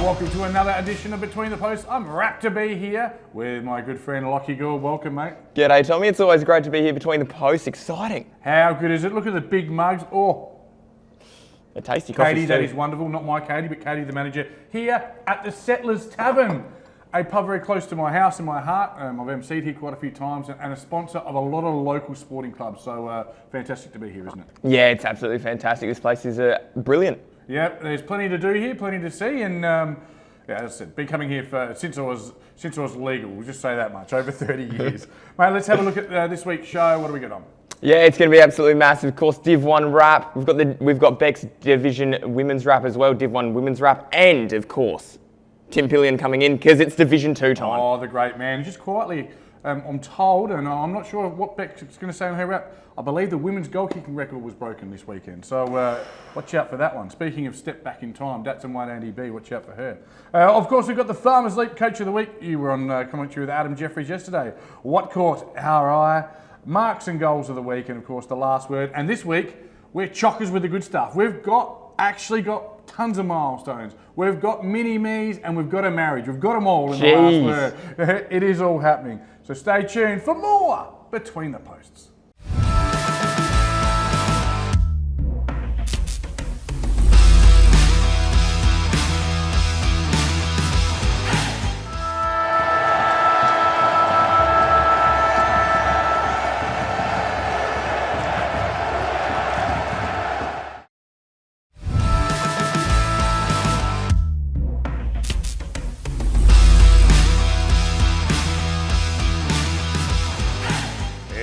welcome to another edition of Between the Posts. I'm rapt to be here with my good friend Lachie. Welcome, mate. G'day, Tommy. It's always great to be here Between the Posts. Exciting. How good is it? Look at the big mugs. Oh, a tasty coffee. Katie, that is wonderful. Not my Katie, but Katie, the manager, here at the Settlers Tavern, a pub very close to my house and my heart. I've emceed here quite a few times and a sponsor of a lot of local sporting clubs. So fantastic to be here, isn't it? Yeah, it's absolutely fantastic. This place is brilliant. Yep, there's plenty to do here, plenty to see, and yeah, as I said, been coming here since I was legal. We'll just say that much, over 30 years. Mate, let's have a look at this week's show. What do we got on? Yeah, it's going to be absolutely massive. Of course, Div 1 wrap. We've got Beck's Division Women's wrap as well, Div 1 Women's wrap, and of course, Tim Pillion coming in because it's Division 2 time. Oh, the great man. Just quietly, I'm told, and I'm not sure what Beck's going to say on her wrap, I believe the women's goal kicking record was broken this weekend. So watch out for that one. Speaking of step back in time, Datsun White Andy B, watch out for her. Of course, we've got the Farmers Leap Coach of the Week. You were on commentary with Adam Jeffries yesterday. What caught our eye? Marks and goals of the week, and of course the last word. And this week, we're chockers with the good stuff. We've actually got tons of milestones. We've got mini-me's and we've got a marriage. We've got them all in the last word. It is all happening. So stay tuned for more Between the Posts.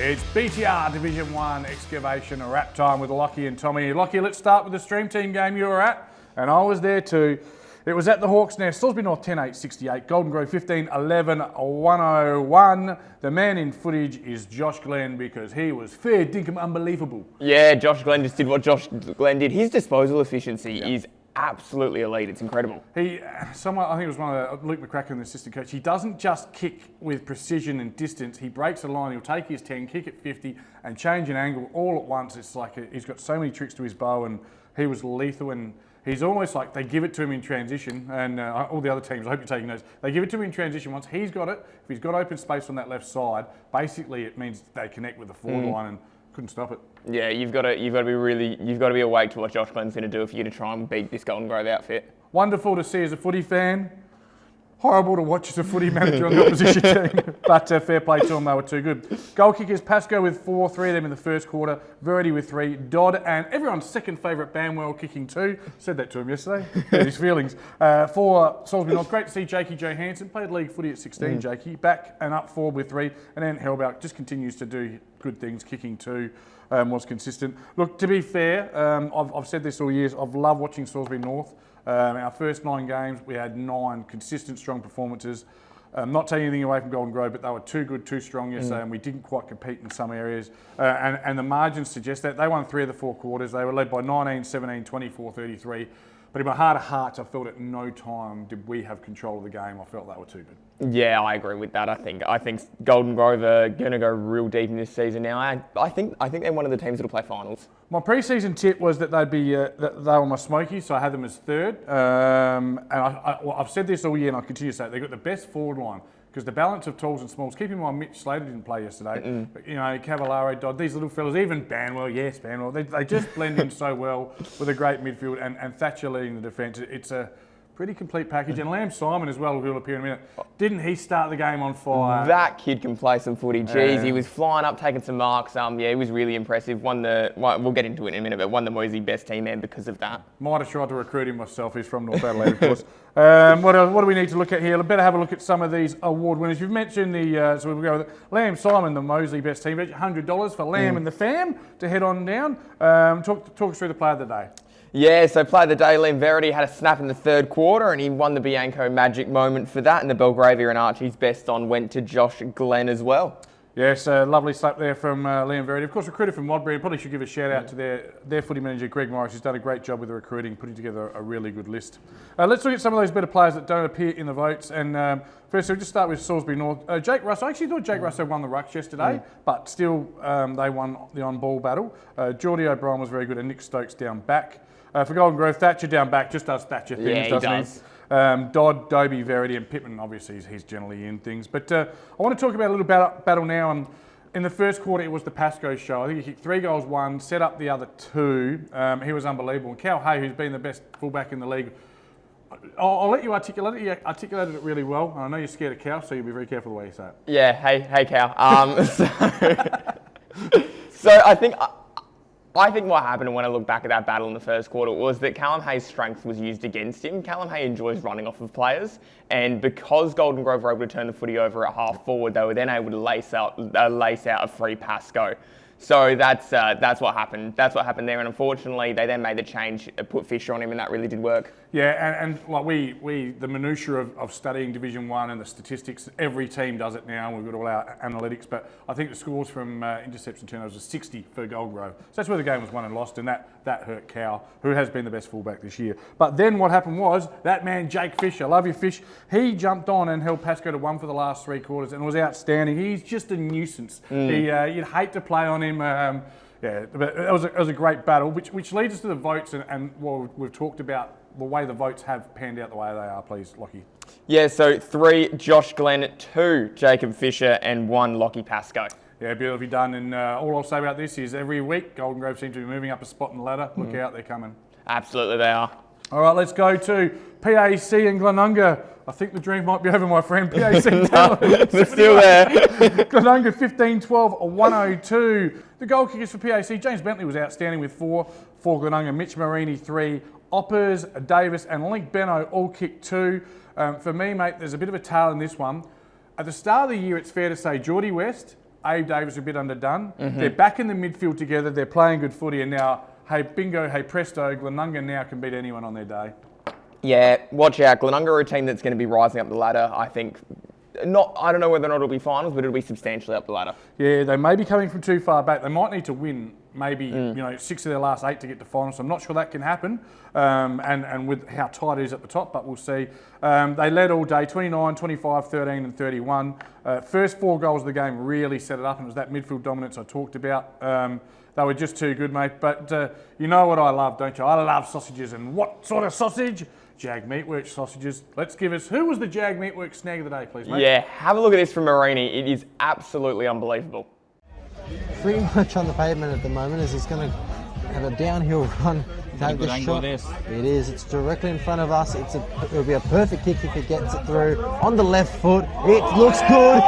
It's BTR Division 1 excavation wrap time with Lachie and Tommy. Lachie, let's start with the stream team game you were at, and I was there too. It was at the Hawks Nest, Salisbury North 10-8-68, Golden Grove 15-11-101. The man in footage is Josh Glenn because he was fair dinkum unbelievable. Yeah, Josh Glenn just did what Josh Glenn did. His disposal efficiency is absolutely elite. It's incredible. I think it was one of Luke McCracken, the assistant coach. He doesn't just kick with precision and distance. He breaks a line. He'll take his 10, kick it 50, and change an angle all at once. It's like he's got so many tricks to his bow, and he was lethal. And he's almost like they give it to him in transition. And all the other teams, I hope you're taking notes. They give it to him in transition. Once he's got it, if he's got open space on that left side, basically it means they connect with the forward line and couldn't stop it. Yeah, you've got to be awake to what Josh Glenn's going to do for you to try and beat this Golden Grove outfit. Wonderful to see as a footy fan. Horrible to watch as a footy manager on the opposition team. But fair play to them, they were too good. Goal kickers, Pascoe with 4, 3 of them in the first quarter, Verity with 3, Dodd and everyone's second favourite Banwell kicking 2. Said that to him yesterday, his feelings. For Salisbury North, great to see Jakey Johansson, played league footy at 16, Jakey, back and up forward with 3. And then Hellback just continues to do good things, kicking 2. Was consistent. Look, to be fair, I've said this all years, I've loved watching Salisbury North. Our first 9 games, we had 9 consistent, strong performances. Not taking anything away from Golden Grove, but they were too good, too strong yesterday, and we didn't quite compete in some areas. And the margins suggest that. They won 3 of the 4 quarters. They were led by 19, 17, 24, 33. But in my heart of hearts, I felt at no time did we have control of the game. I felt they were too good. Yeah, I agree with that. I think Golden Grove are going to go real deep in this season now. I think they're one of the teams that'll play finals. My pre-season tip was that they'd be that they were my Smokies, so I had them as 3rd. And I've said this all year, and I continue to say it. They've got the best forward line because the balance of talls and smalls. Keep in mind, Mitch Slater didn't play yesterday. But, Cavallaro, Dodd, these little fellas, even Banwell, they just blend in so well with a great midfield and Thatcher leading the defence. It's a pretty complete package. And Lamb Simon as well, who will appear in a minute. Didn't he start the game on fire? That kid can play some footy. Jeez, he was flying up, taking some marks. He was really impressive. We'll get into it in a minute, but won the Moisey Best Team Man because of that. Might have tried to recruit him myself. He's from North Adelaide, of course. What do we need to look at here? We better have a look at some of these award winners. You've mentioned so we'll go with Lamb Simon, the Moseley Best Team. $100 for Lamb and the fam to head on down. Talk us through the player of the day. Yeah, so player of the day, Liam Verity had a snap in the 3rd quarter and he won the Bianco magic moment for that, and the Belgravia and Archie's best on went to Josh Glenn as well. Yes, a lovely slap there from Liam Verity. Of course, recruited from Modbury. Probably should give a shout out to their footy manager, Greg Morris, who's done a great job with the recruiting, putting together a really good list. Let's look at some of those better players that don't appear in the votes. And first, we'll just start with Salisbury North. Jake Russo, I actually thought Jake Russo won the rucks yesterday, but still they won the on-ball battle. Geordie O'Brien was very good and Nick Stokes down back. For Golden Grove, Thatcher down back just does Thatcher things, doesn't he? Dodd, Dobie, Verity and Pittman, obviously he's generally in things. But I want to talk about a little battle now. And in the first quarter, it was the Pascoe show. I think he kicked 3 goals, 1, set up the other 2. He was unbelievable. And Cal Hay, who's been the best fullback in the league, I'll let you articulate it. You articulated it really well. I know you're scared of Cal, so you'll be very careful the way you say it. Yeah, hey Cal. So I think what happened when I look back at that battle in the first quarter was that Callum Hay's strength was used against him. Callum Hay enjoys running off of players, and because Golden Grove were able to turn the footy over at half forward, they were then able to lace out a free Pascoe. So that's what happened. That's what happened there, and unfortunately, they then made the change, put Fisher on him, and that really did work. Yeah, and like we the minutiae of studying Division 1 and the statistics, every team does it now. We've got all our analytics, but I think the scores from interception turnovers was 60 for Golden Grove. So that's where the game was won and lost, and that hurt Cal, who has been the best fullback this year. But then what happened was that man Jake Fisher, love you Fish, he jumped on and held Pascoe to 1 for the last 3 quarters, and was outstanding. He's just a nuisance. You'd hate to play on him. Yeah, but it was a great battle, which leads us to the votes, and well, we've talked about the way the votes have panned out the way they are, please, Lachie. Yeah, so 3, Josh Glenn, 2, Jacob Fisher, and 1, Lachie Pascoe. Yeah, beautifully done. And all I'll say about this is every week, Golden Grove seems to be moving up a spot in the ladder. Look out, they're coming. Absolutely, they are. All right, let's go to PAC and Glenunga. I think the dream might be over, my friend. PAC they're still there. Glenunga 15-12, 102. The goal kickers for PAC, James Bentley was outstanding with 4 for Glenunga. Mitch Marini 3. Oppers, Davis and Link Benno all kicked 2. For me, mate, there's a bit of a tale in this one. At the start of the year, it's fair to say Geordie West, Abe Davis are a bit underdone. They're back in the midfield together. They're playing good footy, and now, hey bingo, hey presto, Glenunga now can beat anyone on their day. Yeah, watch out. Glenunga are a team that's going to be rising up the ladder, I think. I don't know whether or not it'll be finals, but it'll be substantially up the ladder. Yeah, they may be coming from too far back. They might need to win maybe 6 of their last 8 to get to finals. So I'm not sure that can happen, and with how tight it is at the top, but we'll see. They led all day, 29, 25, 13 and 31. First 4 goals of the game really set it up, and it was that midfield dominance I talked about. They were just too good, mate. But you know what I love, don't you? I love sausages. And what sort of sausage? Jag Meatworks sausages. Let's give us, who was the Jag Meatworks snag of the day, please, mate? Yeah, have a look at this from Marini. It is absolutely unbelievable. Pretty much on the pavement at the moment as he's going to have a downhill run. Take the shot. It is. It's directly in front of us. It'll be a perfect kick if he gets it through. On the left foot. It looks good.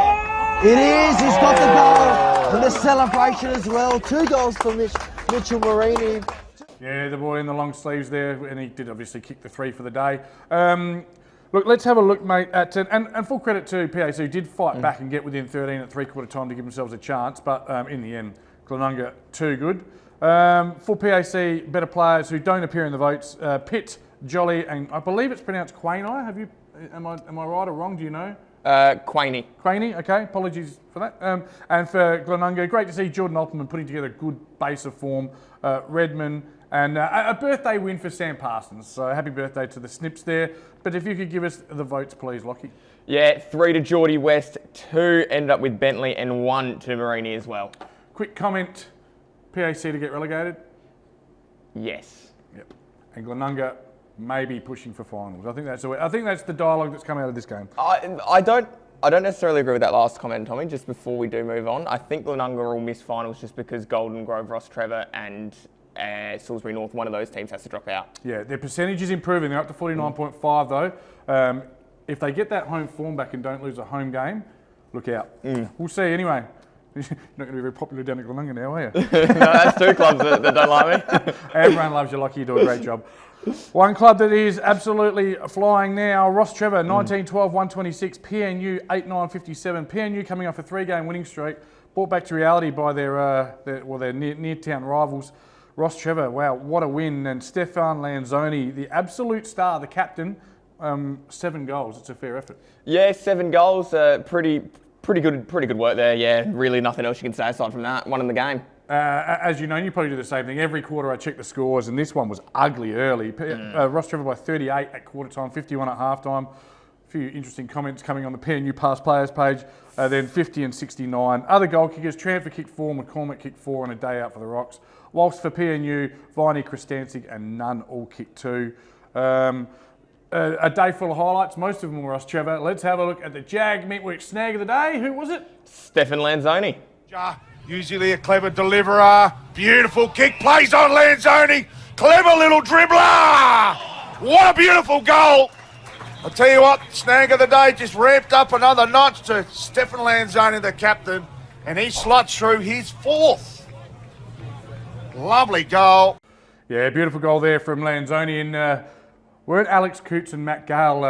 It is. He's got the goal. And the celebration as well. 2 goals for Mitchell Marini. Yeah, the boy in the long sleeves there, and he did obviously kick the 3 for the day. Look, let's have a look, mate, at and full credit to PAC, who did fight back and get within 13 at 3/4 time to give themselves a chance, but in the end, Glenunga too good. For PAC, better players who don't appear in the votes, Pitt, Jolly, and I believe it's pronounced Quaini. Am I right or wrong? Do you know? Quaini. Quaini, okay, apologies for that. And for Glenunga, great to see Jordan Opperman putting together a good base of form. Redmond, and a birthday win for Sam Parsons. So happy birthday to the Snips there. But if you could give us the votes, please, Lachie. Yeah, 3 to Geordie West, 2 ended up with Bentley, and 1 to Marini as well. Quick comment, PAC to get relegated? Yes. Yep. And Glenunga may be pushing for finals. I think that's the dialogue that's come out of this game. I don't necessarily agree with that last comment, Tommy, just before we do move on. I think Glenunga will miss finals just because Golden Grove, Ross Trevor and Salisbury North, one of those teams has to drop out. Yeah, their percentage is improving. They're up to 49.5 though. If they get that home form back and don't lose a home game, look out. We'll see anyway. You're not going to be very popular down at Glenunga now, are you? No, that's 2 clubs that don't like me. Everyone loves you, Lachie. You do a great job. One club that is absolutely flying now, Ross Trevor, 19-12, 126, PNU 8-9-57. PNU coming off a 3-game winning streak, brought back to reality by their near-town rivals. Ross Trevor, wow, what a win. And Stefan Lanzoni, the absolute star, the captain, 7 goals. It's a fair effort. Yeah, 7 goals, pretty good work there. Yeah, really nothing else you can say aside from that. One in the game. As you know, you probably do the same thing. Every quarter I check the scores, and this one was ugly early. Ross Trevor by 38 at quarter time, 51 at half time. A few interesting comments coming on the PNU past players page. Then 50 and 69. Other goal kickers, Tranford kicked 4, McCormick kicked 4 on a day out for the Rocks. Whilst for PNU, Viney, Kristancic and Nunn all kicked 2. a day full of highlights. Most of them were us, Trevor. Let's have a look at the Jag Meatwork snag of the day. Who was it? Stefan Lanzoni. Usually a clever deliverer. Beautiful kick, plays on Lanzoni. Clever little dribbler. What a beautiful goal. I'll tell you what, snag of the day just ramped up another notch to Stefan Lanzoni, the captain, and he slots through his 4th. Lovely goal. Yeah, beautiful goal there from Lanzoni. And weren't Alex Coots and Matt Gale?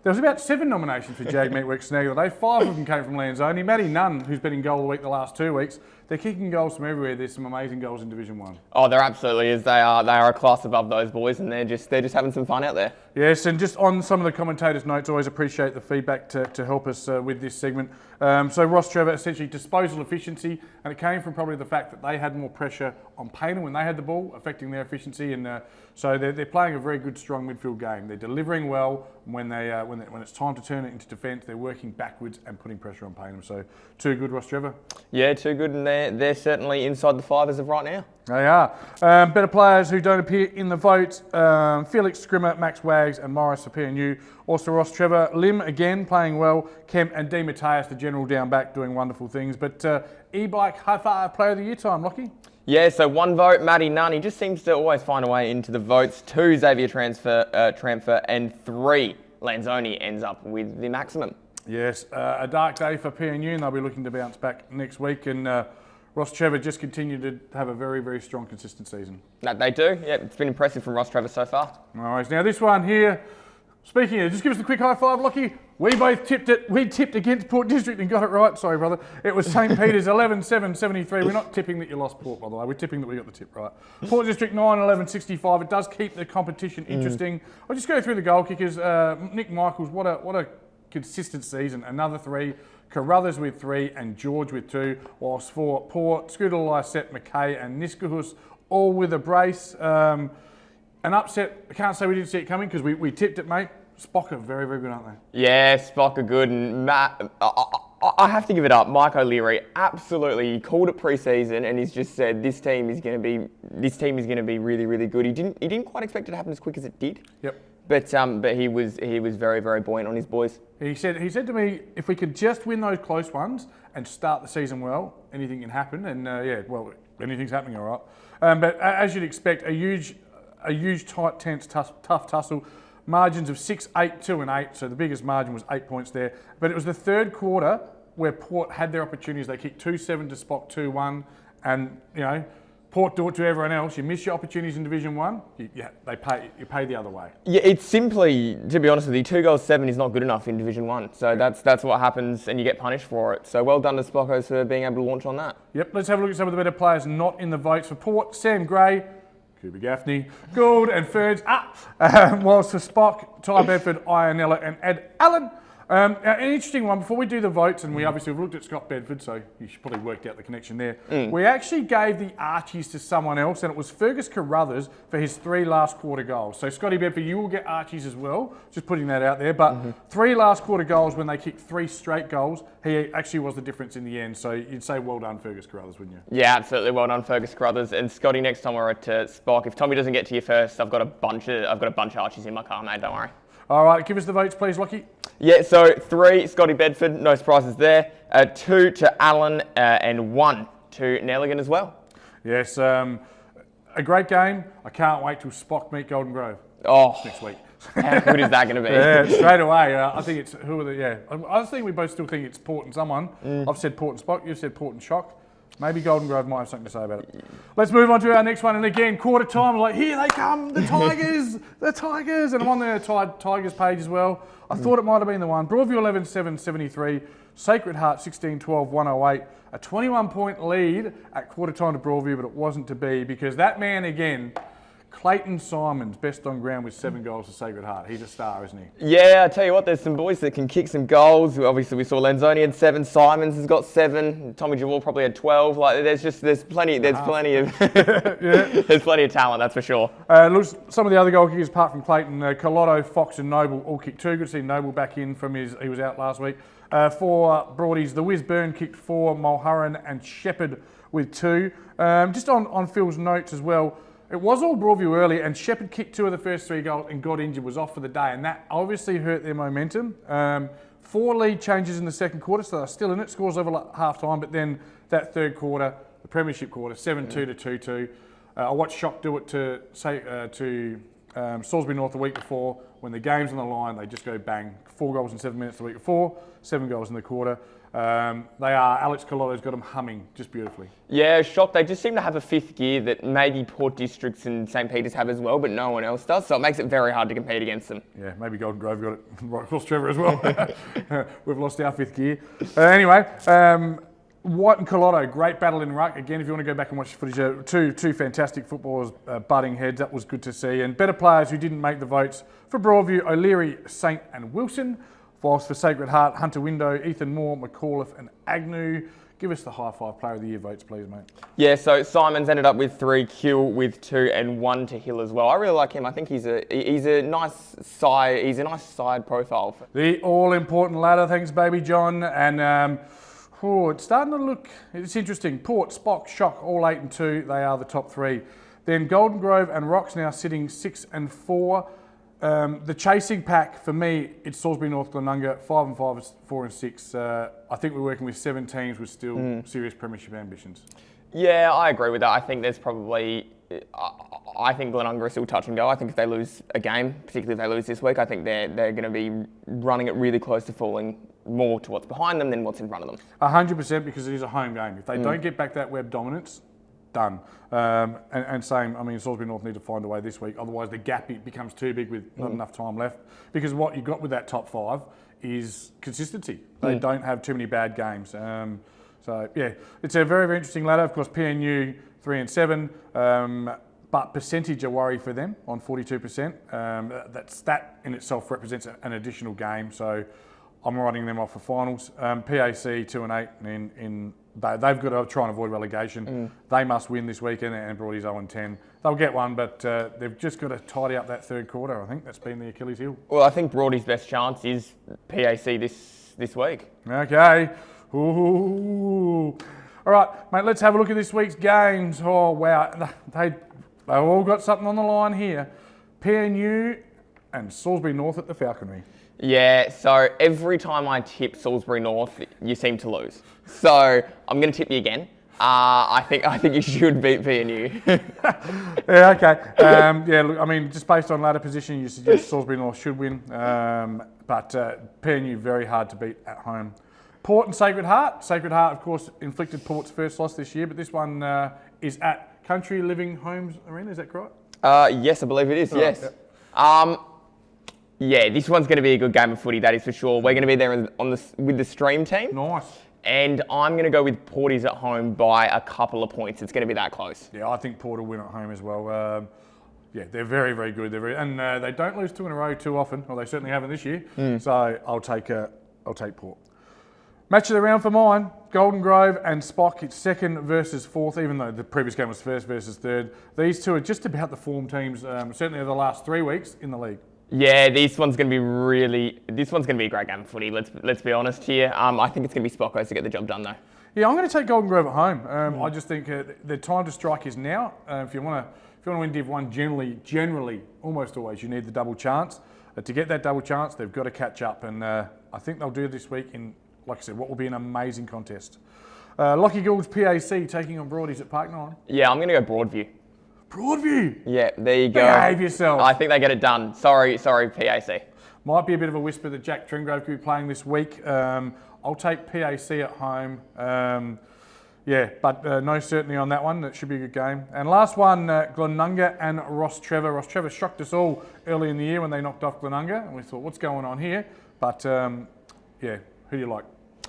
There was about 7 nominations for Jag Meatwork snag of the day. 5 of them came from Lanzoni. Matty Nunn, who's been in goal of the week the last 2 weeks. They're kicking goals from everywhere. There's some amazing goals in Division 1. Oh, there absolutely is. They are a class above those boys, and they're just having some fun out there. Yes, and just on some of the commentators' notes, always appreciate the feedback to help us with this segment. So Ross Trevor, essentially disposal efficiency, and it came from probably the fact that they had more pressure on Payne when they had the ball, affecting their efficiency, and so they're playing a very good, strong midfield game. They're delivering well when it's time to turn it into defence. They're working backwards and putting pressure on Payne. So too good, Ross Trevor. Yeah, too good, and they're certainly inside the 5 as of right now. They are. Better players who don't appear in the vote, Felix Scrimmer, Max Wags and Morris for PNU. Also Ross Trevor, Lim again playing well, Kemp and D. Matthias, the general down back, doing wonderful things. But e-bike high five player of the year time, Lachie. Yeah, so 1 vote, Matty Nunn. He just seems to always find a way into the votes. 2, Xavier Transfer, and 3, Lanzoni ends up with the maximum. Yes, a dark day for PNU, and they'll be looking to bounce back next week. And Ross Trevor just continued to have a very, very strong, consistent season. That they do. Yeah, it's been impressive from Ross Trevor so far. All right, now this one here. Speaking of, just give us a quick high five, Lachie. We both tipped it. We tipped against Port District and got it right. Sorry, brother. It was St. Peter's 11-7-73. We're not tipping that you lost Port, by the way. We're tipping that we got the tip right. Port District 9-11-65. It does keep the competition interesting. I'll just go through the goal kickers. Nick Michaels, what a consistent season. Another 3. Carruthers with 3 and George with 2. Whilst for Port, Scooter Lysette, McKay and Niskahus all with a brace. An upset, I can't say we didn't see it coming because we tipped it, mate. Spock are very, very good, aren't they? Yeah, Spock are good, and Matt, I have to give it up. Mike O'Leary absolutely called it pre-season, and he's just said this team is going to be really, really good. He didn't quite expect it to happen as quick as it did. Yep. But he was very, very buoyant on his boys. He said to me, if we could just win those close ones and start the season well, anything can happen. And anything's happening, all right. But as you'd expect, a huge, tight, tense, tough tussle. Margins of 6, 8, 2 and 8. So the biggest margin was 8 points there. But it was the third quarter where Port had their opportunities. They kicked 2-7 to Spock 2-1, and Port do it to everyone else. You miss your opportunities in Division 1, you pay the other way. Yeah, it's simply, to be honest with you, 2 goals 7 is not good enough in Division 1. So that's what happens, and you get punished for it. So well done to Spockos for being able to launch on that. Yep, let's have a look at some of the better players not in the votes for Port. Sam Gray, Cooper Gaffney, Gould and Ferns. Whilst for Spock, Ty Bedford, Ionella and Ed Allen. An interesting one, before we do the votes, and we obviously have looked at Scott Bedford, so you should probably worked out the connection there. We actually gave the Archies to someone else, and it was Fergus Carruthers for his 3 last quarter goals. So Scotty Bedford, you will get Archies as well, just putting that out there. But 3 last quarter goals when they kicked 3 straight goals, he actually was the difference in the end. So you'd say well done, Fergus Carruthers, wouldn't you? Yeah, absolutely well done, Fergus Carruthers. And Scotty, next time we're at Spock, if Tommy doesn't get to you first, I've got a bunch of Archies in my car, mate. Don't worry. All right, give us the votes, please, Lachie. Yeah, so 3, Scotty Bedford, no surprises there. 2 to Allen, and 1 to Nelligan as well. Yes, a great game. I can't wait till Spock meet Golden Grove next week. How good is that going to be? Yeah, straight away. I think it's I think we both still think it's Port and someone. I've said Port and Spock. You've said Port and Shock. Maybe Golden Grove might have something to say about it. Let's move on to our next one. And again, quarter time, like, here they come, the Tigers, the Tigers. And I'm on the Tigers page as well. I thought it might have been the one. Broadview 11-7-73, Sacred Heart 16-12-108. A 21-point lead at quarter time to Broadview, but it wasn't to be because that man again, Clayton Simons, best on ground with 7 goals for Sacred Heart. He's a star, isn't he? Yeah, I tell you what, there's some boys that can kick some goals. Obviously, we saw Lanzoni had 7, Simons has got 7, Tommy Javor probably had 12. Like, there's plenty of there's plenty of talent, that's for sure. Look, some of the other goal kickers apart from Clayton, Colotto, Fox, and Noble all kicked 2. Good to see Noble back in from he was out last week. For Broadies, the Whiz Byrne kicked 4, Mulhurran and Shepherd with 2. Just on Phil's notes as well. It was all Broadview early, and Shepherd kicked 2 of the first 3 goals and got injured, was off for the day, and that obviously hurt their momentum. 4 lead changes in the second quarter, so they're still in it. Scores over half time, but then that third quarter, the premiership quarter, 7-2 to 2-2. I watched Shock do it to Salisbury North the week before. When the game's on the line, they just go bang. 4 goals in 7 minutes the week before, 7 goals in the quarter. Alex Colotto's got them humming just beautifully. Yeah, Shock. They just seem to have a 5th gear that maybe Port Districts and St. Peter's have as well, but no one else does. So it makes it very hard to compete against them. Yeah, maybe Golden Grove got it right across Trevor as well. We've lost our 5th gear. Anyway, White and Colotto, great battle in ruck. Again, if you want to go back and watch the footage, two fantastic footballers butting heads. That was good to see. And better players who didn't make the votes for Broadview: O'Leary, Saint and Wilson. Whilst for Sacred Heart, Hunter Window, Ethan Moore, McAuliffe and Agnew. Give us the high 5 player of the year votes, please, mate. Yeah, so Simon's ended up with 3, Kill with 2, and 1 to Hill as well. I really like him. I think he's a nice side. He's a nice side profile. The all-important ladder, thanks, baby John. And it's starting to look. It's interesting. Port, Spock, Shock, all 8 and 2. They are the top 3. Then Golden Grove and Rocks now sitting 6 and 4. The chasing pack, for me, it's Salisbury North, Glenunga, 5 and 5, 4 and 6. I think we're working with 7 teams with still serious premiership ambitions. Yeah, I agree with that. I think there's probably... I think Glenunga is still touch and go. I think if they lose a game, particularly if they lose this week, I think they're going to be running it really close to falling more to what's behind them than what's in front of them. 100%, because it is a home game. If they don't get back that web dominance, done. And same, I mean, Salisbury North need to find a way this week. Otherwise, the gap becomes too big with not enough time left. Because what you got with that top 5 is consistency. They don't have too many bad games. So, yeah, it's a very, very interesting ladder. Of course, PNU 3 and 7. But percentage a worry for them on 42%. That in itself represents an additional game. So I'm writing them off for finals. PAC 2 and 8 they've got to try and avoid relegation. They must win this weekend, and Broadie's 0 and 10. They'll get one, but they've just got to tidy up that third quarter. I think that's been the Achilles heel. Well, I think Broadie's best chance is PAC this week. Okay. Ooh. All right, mate, let's have a look at this week's games. Oh, wow. They've all got something on the line here. PNU and Salisbury North at the Falconry. Yeah, so every time I tip Salisbury North, you seem to lose. So I'm going to tip you again. I think you should beat PNU. Yeah, okay. Look, I mean, just based on ladder position, you suggest Salisbury North should win. But PNU very hard to beat at home. Port and Sacred Heart. Sacred Heart, of course, inflicted Port's first loss this year, but this one is at Country Living Homes Arena. Is that correct? Yes, I believe it is. All yes. Right, yep. Yeah, this one's going to be a good game of footy, that is for sure. We're going to be there with the stream team. Nice. And I'm going to go with Porties at home by a couple of points. It's going to be that close. Yeah, I think Port will win at home as well. Yeah, they're very, very good. And they don't lose 2 in a row too often. Well, they certainly haven't this year. So I'll take Port. Match of the round for mine, Golden Grove and Spock. It's 2nd versus 4th, even though the previous game was 1st versus 3rd. These two are just about the form teams, certainly over the last 3 weeks in the league. Yeah, this one's going to be a great game of footy. Let's be honest here. I think it's going to be Spockos to get the job done though. Yeah, I'm going to take Golden Grove at home. I just think the time to strike is now. If you want to win Div 1, generally, almost always, you need the double chance. To get that double chance, they've got to catch up, and I think they'll do it this week in, like I said, what will be an amazing contest. Lachie Gould's PAC taking on Broadies at Park 9. Yeah, I'm going to go Broadview. Broadview? Yeah, there you go. Behave yourself. I think they get it done. Sorry, PAC. Might be a bit of a whisper that Jack Tringrove could be playing this week. I'll take PAC at home. But no certainty on that one. That should be a good game. And last one, Glenunga and Ross Trevor. Ross Trevor shocked us all early in the year when they knocked off Glenunga, and we thought, what's going on here? But who do you like?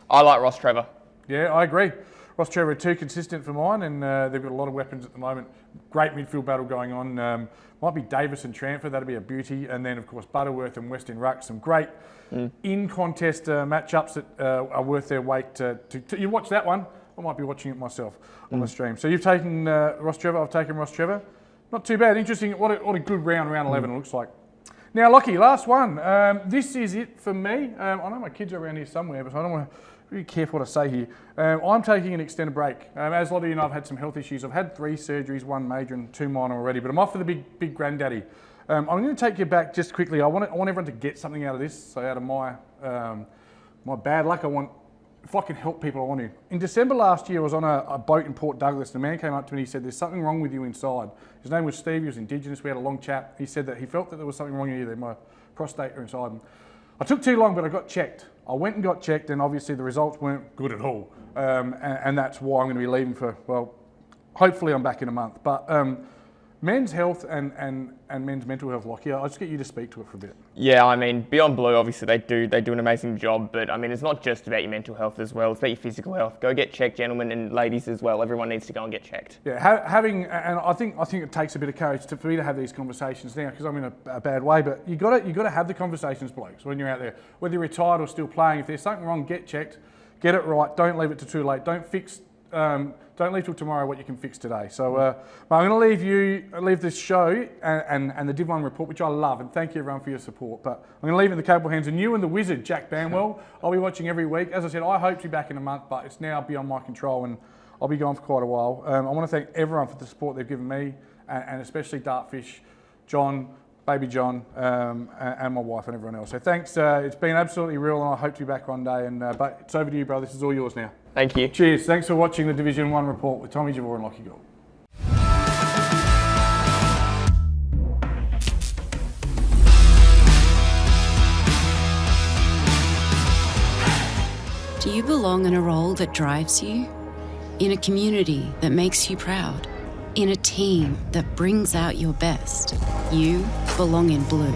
I like Ross Trevor. Yeah, I agree. Ross Trevor are too consistent for mine, and they've got a lot of weapons at the moment. Great midfield battle going on. Might be Davis and Tranford, that'd be a beauty. And then, of course, Butterworth and Western Ruck. Some great in-contest matchups that are worth their weight. You watch that one. I might be watching it myself on the stream. So you've taken Ross Trevor. I've taken Ross Trevor. Not too bad. Interesting. What a good round 11 it looks like. Now, Lachie, last one. This is it for me. I know my kids are around here somewhere, but I don't want to be careful what I say here. I'm taking an extended break. As a lot of you know, I've had some health issues. I've had 3 surgeries, 1 major and 2 minor already, but I'm off for the big granddaddy. I'm going to take you back just quickly. I want everyone to get something out of this. So out of my bad luck, if I can help people, I want to. In December last year, I was on a boat in Port Douglas, and a man came up to me and he said, there's something wrong with you inside. His name was Steve, he was Indigenous, we had a long chat. He said that he felt that there was something wrong with you, that my prostate or inside. And I took too long, but I got checked. I went and got checked, and obviously the results weren't good at all. And that's why I'm going to be leaving for, well, hopefully I'm back in a month. But men's health and men's mental health, Lachie, I'll just get you to speak to it for a bit. Yeah, I mean, Beyond Blue, obviously they do an amazing job, but I mean, it's not just about your mental health as well, it's about your physical health. Go get checked, gentlemen and ladies as well. Everyone needs to go and get checked. Yeah, and I think it takes a bit of courage for me to have these conversations now, because I'm in a bad way, but you got to have the conversations, blokes, when you're out there. Whether you're retired or still playing, if there's something wrong, get checked, get it right, don't leave it till too late, don't leave till tomorrow what you can fix today. So I'm going to leave this show and the Div 1 report, which I love, and thank you everyone for your support. But I'm going to leave it in the capable hands, and you and the wizard, Jack Banwell, I'll be watching every week. As I said, I hope to be back in a month, but it's now beyond my control, and I'll be gone for quite a while. I want to thank everyone for the support they've given me, and especially Dartfish, John, baby John, and my wife and everyone else. So thanks. It's been absolutely real, and I hope to be back one day. But it's over to you, brother. This is all yours now. Thank you. Cheers. Thanks for watching the Division 1 report with Tommy Javor and Lachie Gould. Do you belong in a role that drives you? In a community that makes you proud? In a team that brings out your best? You belong in blue.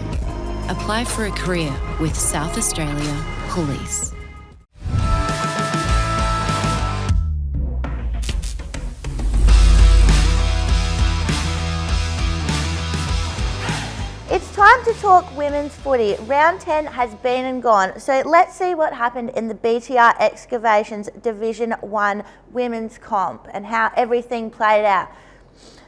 Apply for a career with South Australia Police. It's time to talk women's footy. Round 10 has been and gone, so let's see what happened in the BTR Excavations Division 1 women's comp and how everything played out.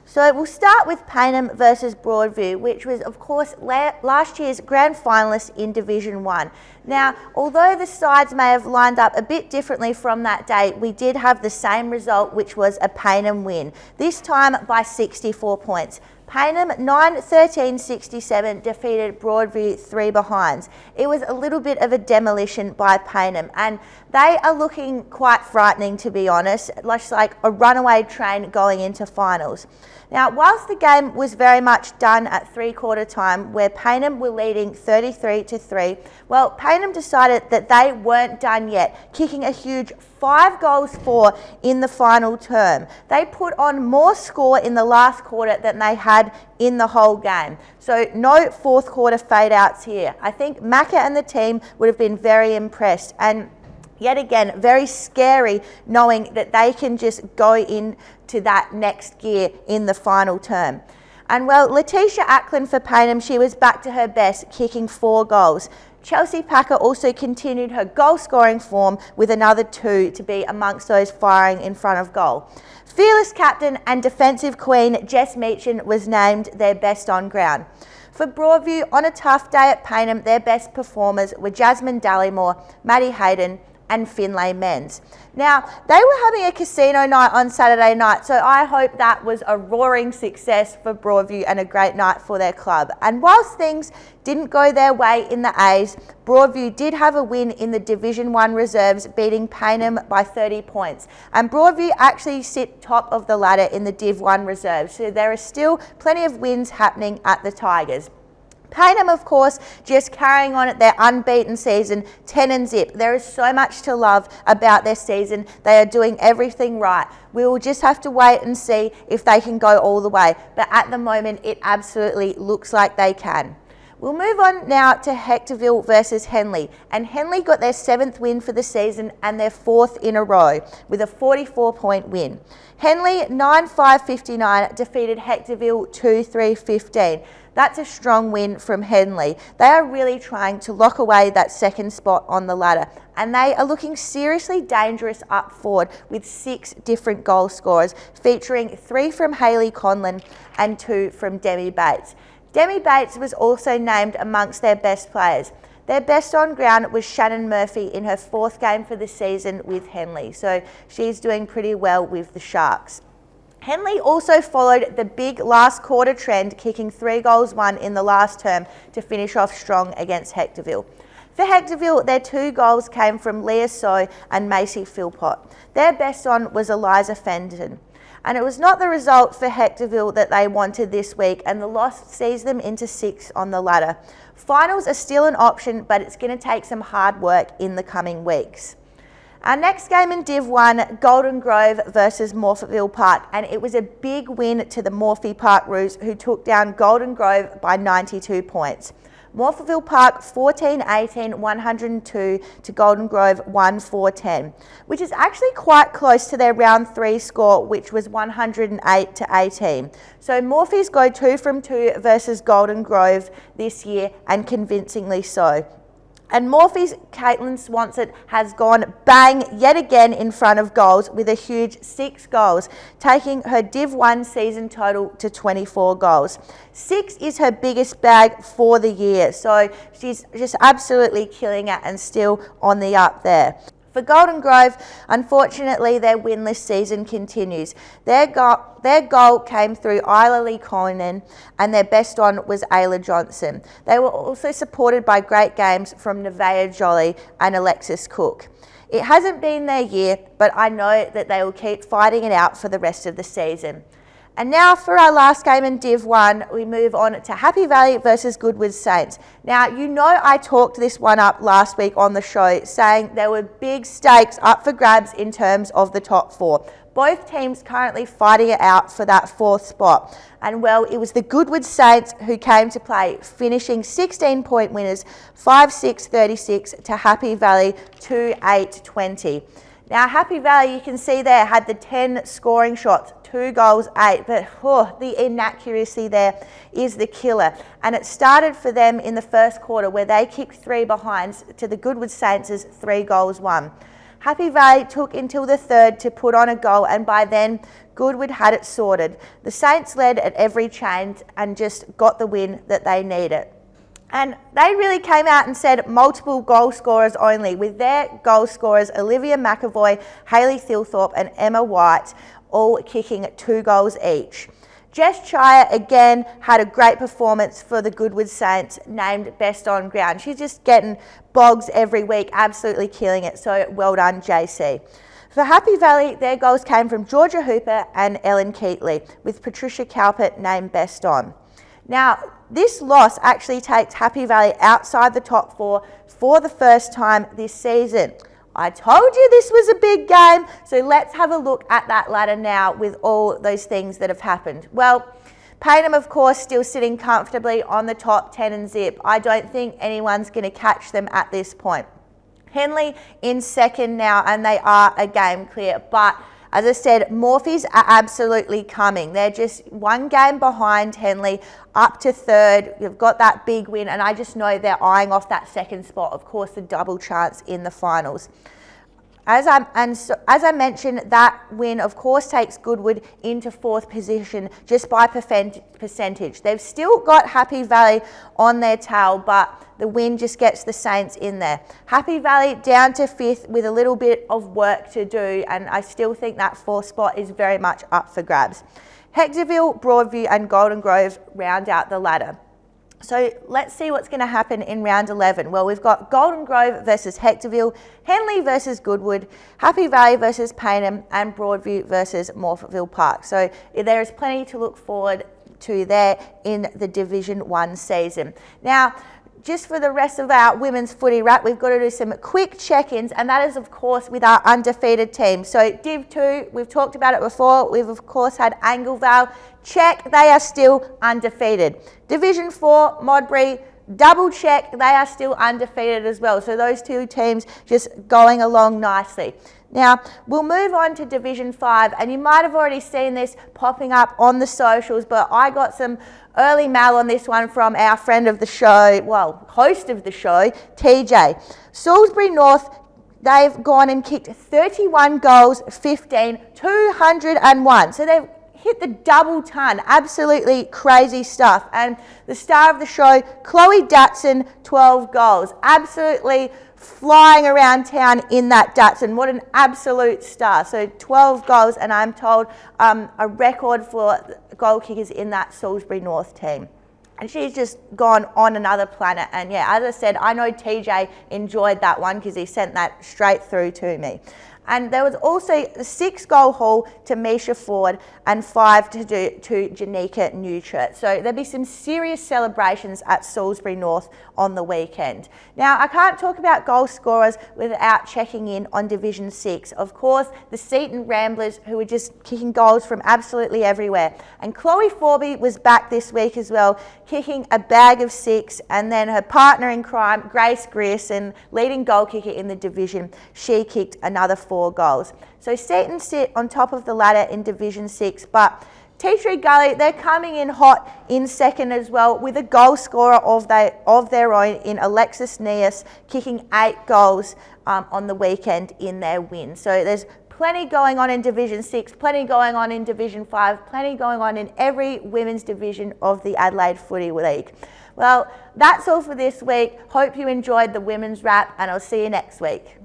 So we'll start with Payneham versus Broadview, which was of course last year's grand finalist in Division 1. Now, although the sides may have lined up a bit differently from that day, we did have the same result, which was a Payneham win, this time by 64 points. Payneham 9-13-67 defeated Broadview 3 behinds. It was a little bit of a demolition by Payneham, and they are looking quite frightening, to be honest, just like a runaway train going into finals. Now, whilst the game was very much done at 3/4 time, where Payneham were leading 33-3, well, Payneham decided that they weren't done yet, kicking a huge 5 goals for in the final term. They put on more score in the last quarter than they had in the whole game. So no fourth quarter fade outs here. I think Macca and the team would have been very impressed, and yet again, very scary knowing that they can just go into that next gear in the final term. And well, Letitia Ackland for Payneham, she was back to her best, kicking 4 goals. Chelsea Packer also continued her goal scoring form with another 2 to be amongst those firing in front of goal. Fearless captain and defensive queen Jess Meachin was named their best on ground. For Broadview, on a tough day at Payneham, their best performers were Jasmine Dallymore, Maddie Hayden and Finlay Menz. Now, they were having a casino night on Saturday night, so I hope that was a roaring success for Broadview and a great night for their club. And whilst things didn't go their way in the A's, Broadview did have a win in the Division 1 reserves, beating Payneham by 30 points. And Broadview actually sit top of the ladder in the Div 1 reserves, so there are still plenty of wins happening at the Tigers. Payneham, of course, just carrying on at their unbeaten season, 10-0. There is so much to love about their season. They are doing everything right. We will just have to wait and see if they can go all the way. But at the moment, it absolutely looks like they can. We'll move on now to Hectorville versus Henley. And Henley got their 7th win for the season and their 4th in a row with a 44-point win. Henley 9-5-59 defeated Hectorville 2-3-15. That's a strong win from Henley. They are really trying to lock away that second spot on the ladder, and they are looking seriously dangerous up forward with 6 different goal scorers, featuring 3 from Hayley Conlon and 2 from Demi Bates. Demi Bates was also named amongst their best players. Their best on ground was Shannon Murphy in her 4th game for the season with Henley, so she's doing pretty well with the Sharks. Henley also followed the big last quarter trend, kicking 3 goals won in the last term to finish off strong against Hectorville. For Hectorville, their 2 goals came from Leah So and Macy Philpott. Their best on was Eliza Fenton. And it was not the result for Hectorville that they wanted this week, and the loss sees them into 6th on the ladder. Finals are still an option, but it's going to take some hard work in the coming weeks. Our next game in Div 1, Golden Grove versus Morphettville Park, and it was a big win to the Morphy Park Roos, who took down Golden Grove by 92 points. Morphettville Park 14-18, 102 to Golden Grove 1-4-10, which is actually quite close to their round 3 score, which was 108-18. So Morphies go 2 from 2 versus Golden Grove this year, and convincingly so. And Morphy's Caitlin Swansett has gone bang yet again in front of goals with a huge 6 goals, taking her Div 1 season total to 24 goals. 6 is her biggest bag for the year, so she's just absolutely killing it and still on the up there. For Golden Grove, unfortunately, their winless season continues. Their goal came through Isla Lee Conan, and their best on was Ayla Johnson. They were also supported by great games from Nevaeh Jolly and Alexis Cook. It hasn't been their year, but I know that they will keep fighting it out for the rest of the season. And now for our last game in Div 1, we move on to Happy Valley versus Goodwood Saints. Now, you know I talked this one up last week on the show, saying there were big stakes up for grabs in terms of the top 4. Both teams currently fighting it out for that 4th spot. And well, it was the Goodwood Saints who came to play, finishing 16-point winners, 5-6-36 to Happy Valley 2-8-20. Now, Happy Valley, you can see there, had the 10 scoring shots, 2 goals, 8, but the inaccuracy there is the killer. And it started for them in the first quarter, where they kicked 3 behinds to the Goodwood Saints' 3 goals, 1. Happy Valley took until the 3rd to put on a goal, and by then, Goodwood had it sorted. The Saints led at every change and just got the win that they needed. And they really came out and said multiple goal scorers only, with their goal scorers Olivia McAvoy, Hayley Thilthorpe and Emma White all kicking 2 goals each. Jess Chaya again had a great performance for the Goodwood Saints, named best on ground. She's just getting bogs every week, absolutely killing it, so well done JC. For Happy Valley, their goals came from Georgia Hooper and Ellen Keatley, with Patricia Calpert named best on. Now, this loss actually takes Happy Valley outside the top 4 for the first time this season. I told you this was a big game, so let's have a look at that ladder now with all those things that have happened. Well, Payneham, of course, still sitting comfortably on the top 10 and zip. I don't think anyone's going to catch them at this point. Henley in 2nd now, and they are a game clear, but as I said, Morphies are absolutely coming. They're just 1 game behind Henley, up to 3rd. You've got that big win, and I just know they're eyeing off that 2nd spot, of course, the double chance in the finals. As I mentioned, that win, of course, takes Goodwood into 4th position just by percentage. They've still got Happy Valley on their tail, but the win just gets the Saints in there. Happy Valley down to 5th with a little bit of work to do, and I still think that 4th spot is very much up for grabs. Hectorville, Broadview and Golden Grove round out the ladder. So let's see what's going to happen in round 11. Well, we've got Golden Grove versus Hectorville, Henley versus Goodwood, Happy Valley versus Payneham, and Broadview versus Morphettville Park. So there is plenty to look forward to there in the Division 1 season. Now, just for the rest of our women's footy wrap, we've got to do some quick check-ins, and that is, of course, with our undefeated team. So Div 2, we've talked about it before. We've, of course, had Anglevale. Check, they are still undefeated. Division 4, Modbury, double check, they are still undefeated as well. So those 2 teams just going along nicely. Now, we'll move on to Division 5, and you might have already seen this popping up on the socials, but I got some early mail on this one from our friend of the show, well, host of the show, TJ. Salisbury North, they've gone and kicked 31 goals, 15, 201. So they've hit the double ton. Absolutely crazy stuff. And the star of the show, Chloe Datsun, 12 goals. Absolutely flying around town in that Datsun. What an absolute star. So 12 goals, and I'm told a record for goal kickers in that Salisbury North team. And she's just gone on another planet. And yeah, as I said, I know TJ enjoyed that one because he sent that straight through to me. And there was also a 6-goal haul to Misha Ford and 5 to Janika Nutrit. So there'll be some serious celebrations at Salisbury North on the weekend. Now, I can't talk about goal scorers without checking in on Division 6. Of course, the Seaton Ramblers, who were just kicking goals from absolutely everywhere. And Chloe Forby was back this week as well, kicking a bag of 6. And then her partner in crime, Grace Grierson, leading goal kicker in the division, she kicked another 4 goals. So Seaton sit on top of the ladder in Division 6, but Tea Tree Gully, they're coming in hot in second as well with a goal scorer of their own in Alexis Neas, kicking 8 goals on the weekend in their win. So there's plenty going on in Division 6, plenty going on in Division 5, plenty going on in every women's division of the Adelaide Footy League. Well, that's all for this week. Hope you enjoyed the women's wrap, and I'll see you next week.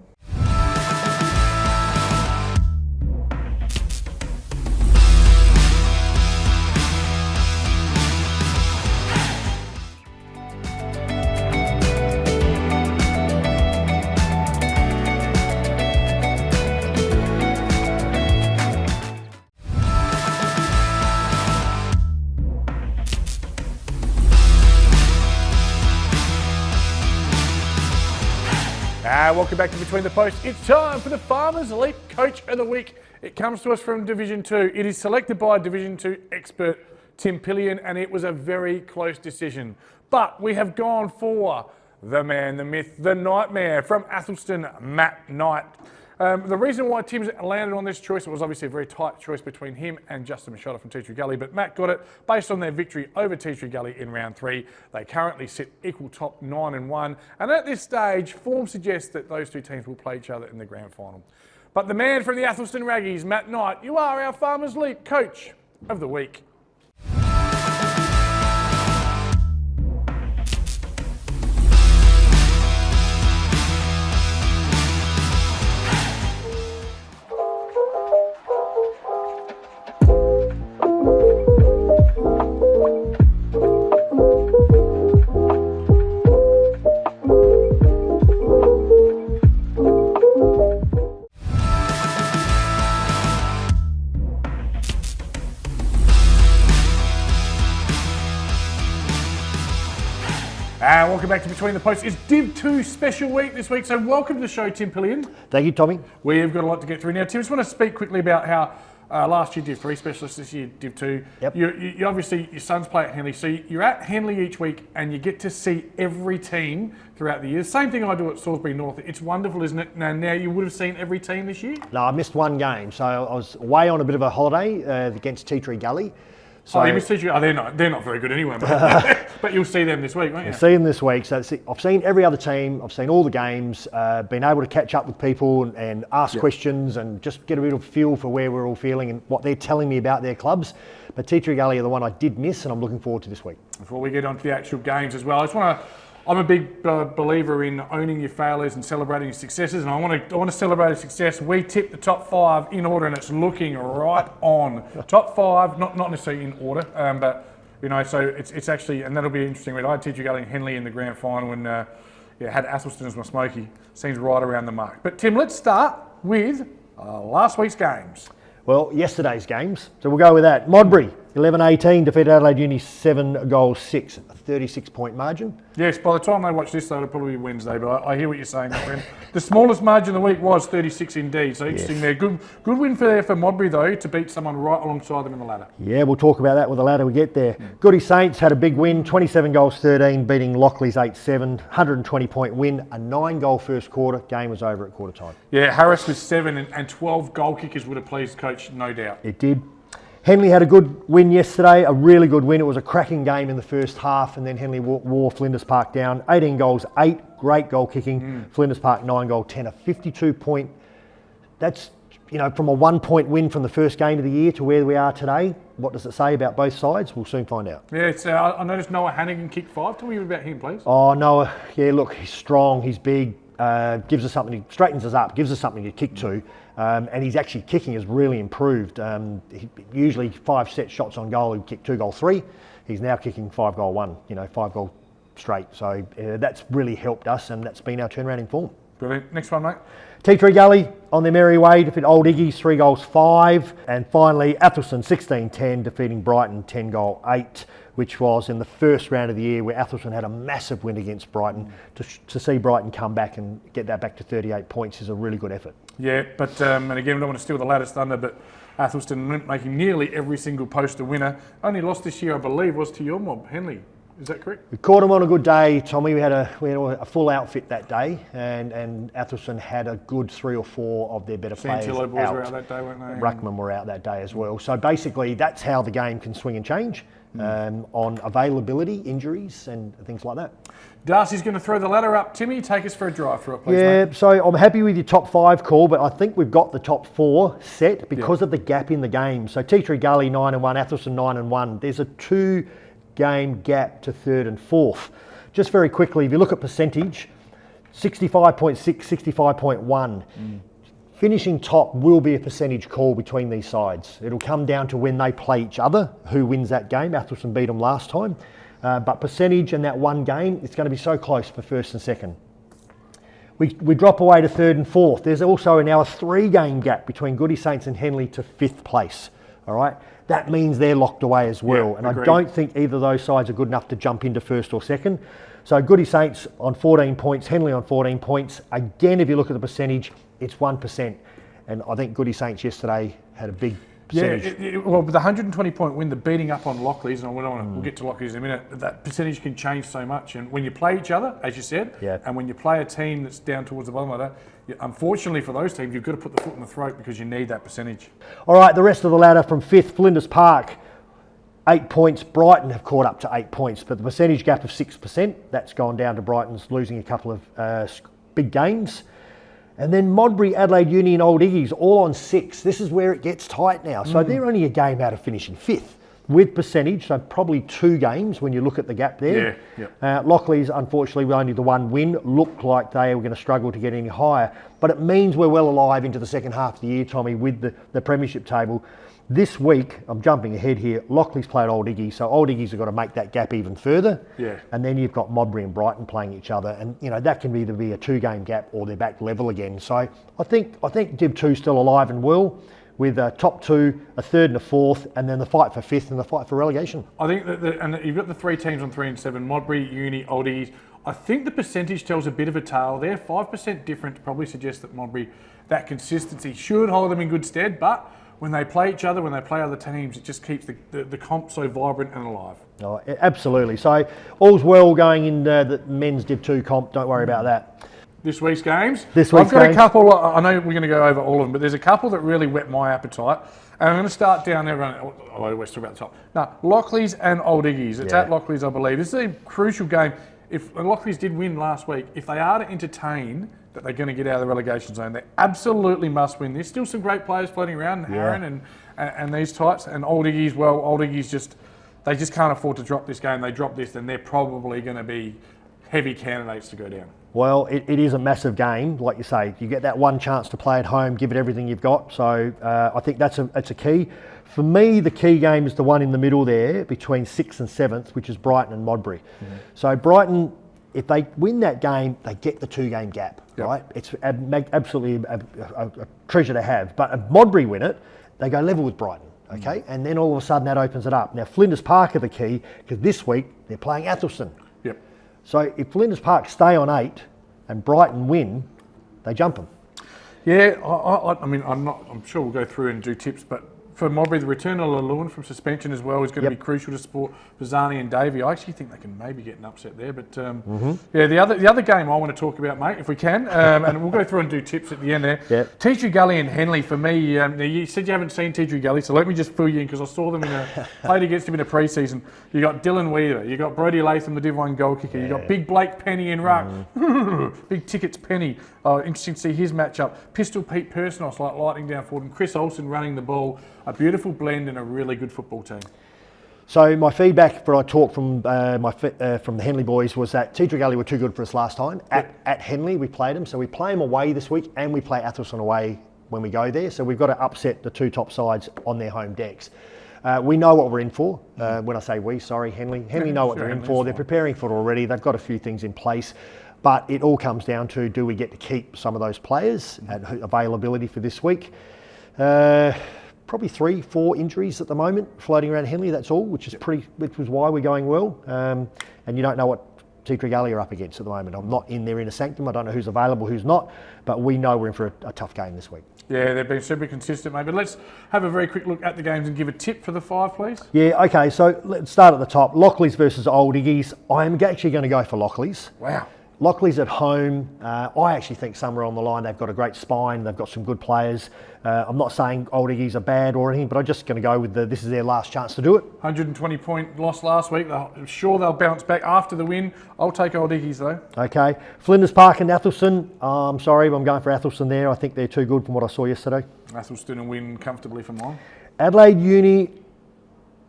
Welcome back to Between the Posts. It's time for the Farmers Leap Coach of the Week. It comes to us from Division 2. It is selected by Division 2 expert Tim Pillion, and it was a very close decision. But we have gone for the man, the myth, the nightmare from Athelston, Matt Knight. The reason why Tim's landed on this choice, it was obviously a very tight choice between him and Justin Machado from Tea Tree Gully, but Matt got it based on their victory over Tea Tree Gully in round 3. They currently sit equal top 9-1, and at this stage, form suggests that those two teams will play each other in the grand final. But the man from the Athelston Raggies, Matt Knight, you are our Farmers League Coach of the Week. And welcome back to Between the Posts. It's Div 2 special week this week, so welcome to the show, Tim Pillion. Thank you, Tommy. We have got a lot to get through now. Tim, I just want to speak quickly about how last year Div 3 specialist, this year Div 2. Yep. You obviously, your sons play at Henley, so you're at Henley each week and you get to see every team throughout the year. Same thing I do at Salisbury North. It's wonderful, isn't it? Now you would have seen every team this year? No, I missed one game, so I was away on a bit of a holiday against Tea Tree Gully. So, you missed Tea Tree? Oh, they're not very good anyway. But you'll see them this week, won't you? I'll see them this week. So I've seen every other team. I've seen all the games. Been able to catch up with people and ask questions and just get a bit of feel for where we're all feeling and what they're telling me about their clubs. But Tea Tree Gully are the one I did miss, and I'm looking forward to this week. Before we get on to the actual games as well, I'm a big believer in owning your failures and celebrating your successes, and I want to celebrate a success. We tipped the top 5 in order, and it's looking right on. Top 5, not necessarily in order, but so it's actually, and that'll be interesting. I had Tea Tree Gully and Henley in the grand final, and had Athelston as my smoky. Seems right around the mark. But Tim, let's start with last week's games. Well, yesterday's games. So we'll go with that. Modbury, 11-18, defeated Adelaide Uni 7-6, a 36-point margin. Yes, by the time they watch this, though, it'll probably be Wednesday, but I hear what you're saying, my friend. The smallest margin of the week was 36 indeed, so interesting there. Good win for Modbury, though, to beat someone right alongside them in the ladder. Yeah, we'll talk about that with the ladder we get there. Goody Saints had a big win, 27-13, beating Lochley's 8-7, 120-point win, a 9-goal first quarter. Game was over at quarter time. Yeah, Harris was 7 and 12 goal kickers would have pleased Coach, no doubt. It did. Henley had a good win yesterday, a really good win. It was a cracking game in the first half, and then Henley wore Flinders Park down. 18 goals, 8, great goal kicking. Flinders Park 9-goal 10, a 52-point. That's from a 1 point win from the first game of the year to where we are today, what does it say about both sides? We'll soon find out. Yeah, it's, I noticed Noah Hannigan kicked 5. Tell me about him, please. Oh, Noah, yeah, look, he's strong, he's big, gives us something, straightens us up, gives us something to kick to, and he's actually kicking has really improved. Usually 5 set shots on goal, he'd kick 2 goal 3. He's now kicking 5 goal 1, 5 goal straight. So that's really helped us, and that's been our turnaround in form. Brilliant. Next one, mate. Tea Tree Gully on their merry way, defeat Old Iggy's 3 goals 5. And finally, Athelstone 16-10, defeating Brighton 10 goal 8, which was in the first round of the year where Athelstone had a massive win against Brighton. To see Brighton come back and get that back to 38 points is a really good effort. Yeah, but, and again, I don't want to steal the latter's thunder, but Athelstone making nearly every single post a winner. Only lost this year, I believe, was to your mob, Henley. Is that correct? We caught them on a good day, Tommy. We had a full outfit that day, and Athelstone had a good 3 or 4 of their better players Santillo boys out. were out that day, weren't they? Ruckman were out that day as well. So basically, that's how the game can swing and change on availability, injuries, and things like that. Darcy's going to throw the ladder up. Timmy, take us for a drive through it, please, Yeah, mate. so I'm happy with your top 5 call, but I think we've got the top 4 set because of the gap in the game. So Tea Tree Gully 9-1, Athelstone 9-1. There's a 2-game gap to 3rd and 4th. Just very quickly, if you look at percentage, 65.6, 65.1. Finishing top will be a percentage call between these sides. It'll come down to when they play each other, who wins that game. Athelstone beat them last time. But percentage and that one game, it's going to be so close for 1st and 2nd. We drop away to 3rd and 4th. There's also now a 3-game gap between Goody Saints and Henley to 5th place. All right, that means they're locked away as well. And agreed. I don't think either of those sides are good enough to jump into 1st or 2nd. So Goody Saints on 14 points, Henley on 14 points. Again, if you look at the percentage, it's 1%. And I think Goody Saints yesterday had a big percentage. Yeah, well, with the 120-point win, the beating up on Lochley's, and we'll get to Lochley's in a minute, that percentage can change so much. And when you play each other, as you said, and when you play a team that's down towards the bottom of that, unfortunately for those teams, you've got to put the foot in the throat because you need that percentage. All right, the rest of the ladder from 5th, Flinders Park, 8 points. Brighton have caught up to 8 points, but the percentage gap of 6%, that's gone down to Brighton's losing a couple of big games. And then Modbury, Adelaide Uni and Old Iggy's all on 6. This is where it gets tight now. So they're only a game out of finishing 5th with percentage, so probably 2 games when you look at the gap there. Lochley's, unfortunately, with only the 1 win, looked like they were going to struggle to get any higher. But it means we're well alive into the second half of the year, Tommy, with the premiership table. This week, I'm jumping ahead here, Lochley's played Old Iggy, so Old Iggy's have got to make that gap even further. And then you've got Modbury and Brighton playing each other, and that can either be a 2-game gap or they're back level again. So I think Div 2's still alive and well, with a top 2, a 3rd and a 4th, and then the fight for 5th and the fight for relegation. I think and you've got the 3 teams on 3 and 7, Modbury, Uni, Old Iggy's. I think the percentage tells a bit of a tale there. 5% different probably suggests that Modbury, that consistency should hold them in good stead, but when they play each other, when they play other teams, it just keeps the comp so vibrant and alive. Oh, absolutely. So all's well going in the men's Div 2 comp. Don't worry about that. This week's games? I've got a couple, I know we're going to go over all of them, but there's a couple that really whet my appetite. And I'm going to start down there. Let's talk about the top. Now, Lochley's and Old Iggy's. It's at Lochley's, I believe. This is a crucial game. If Lochley's did win last week, if they are to entertain that they're going to get out of the relegation zone, they absolutely must win. There's still some great players floating around, Aaron and these types, and Old Iggy's, well, Old Iggy's they just can't afford to drop this game. They drop this, then they're probably going to be heavy candidates to go down. Well, it is a massive game, like you say. You get that one chance to play at home, give it everything you've got. So I think that's a key. For me, the key game is the one in the middle there between 6th and 7th, which is Brighton and Modbury. So Brighton, if they win that game, they get the 2-game gap, right? It's absolutely a treasure to have. But if Modbury win it, they go level with Brighton, okay? And then all of a sudden that opens it up. Now, Flinders Park are the key, because this week they're playing Athelstone. So if Flinders Park stay on 8 and Brighton win, they jump them. Yeah, I mean, I'm sure we'll go through and do tips, but for Modbury, the return of Lelewin from suspension as well is going to be crucial to support Bazzani and Davey. I actually think they can maybe get an upset there. But yeah, the other game I want to talk about, mate, if we can, and we'll go through and do tips at the end there. Yep. T3 Gully and Henley, for me, you said you haven't seen T3 Gully, so let me just fill you in because I saw them played against him in a pre-season. You got Dylan Weaver, you got Brodie Latham, the Div 1 goal kicker, you got Big Blake Penny in ruck, Big Tickets Penny. Interesting to see his matchup. Pistol Pete Persnos like lightning down forward, and Chris Olsen running the ball. A beautiful blend and a really good football team. So my feedback for I talked from from the Henley boys was that T3 Gully were too good for us last time. At Henley we played them, so we play them away this week and we play Athelstone away when we go there. So we've got to upset the two top sides on their home decks. We know what we're in for. When I say we, sorry, Henley. Henley know what they're in for. They're preparing for it already. They've got a few things in place. But it all comes down to, do we get to keep some of those players and availability for this week? Probably 3-4 injuries at the moment floating around Henley, that's all, which was why we're going well. And you don't know what T3 Gully are up against at the moment. I'm not in their inner sanctum. I don't know who's available, who's not, but we know we're in for a tough game this week. Yeah, they've been super consistent, mate. But let's have a very quick look at the games and give a tip for the 5, please. Yeah, okay, so let's start at the top. Lockleys versus Old Iggy's. I'm actually going to go for Lockleys. Wow. Lockleys at home. I actually think somewhere on the line they've got a great spine. They've got some good players. I'm not saying Old Iggy's are bad or anything, but I'm just going to go with this is their last chance to do it. 120-point loss last week. I'm sure they'll bounce back after the win. I'll take Old Iggy's though. Okay. Flinders Park and Athelstone. I'm sorry, but I'm going for Athelstone there. I think they're too good from what I saw yesterday. Athelstone will win comfortably from mine. Adelaide Uni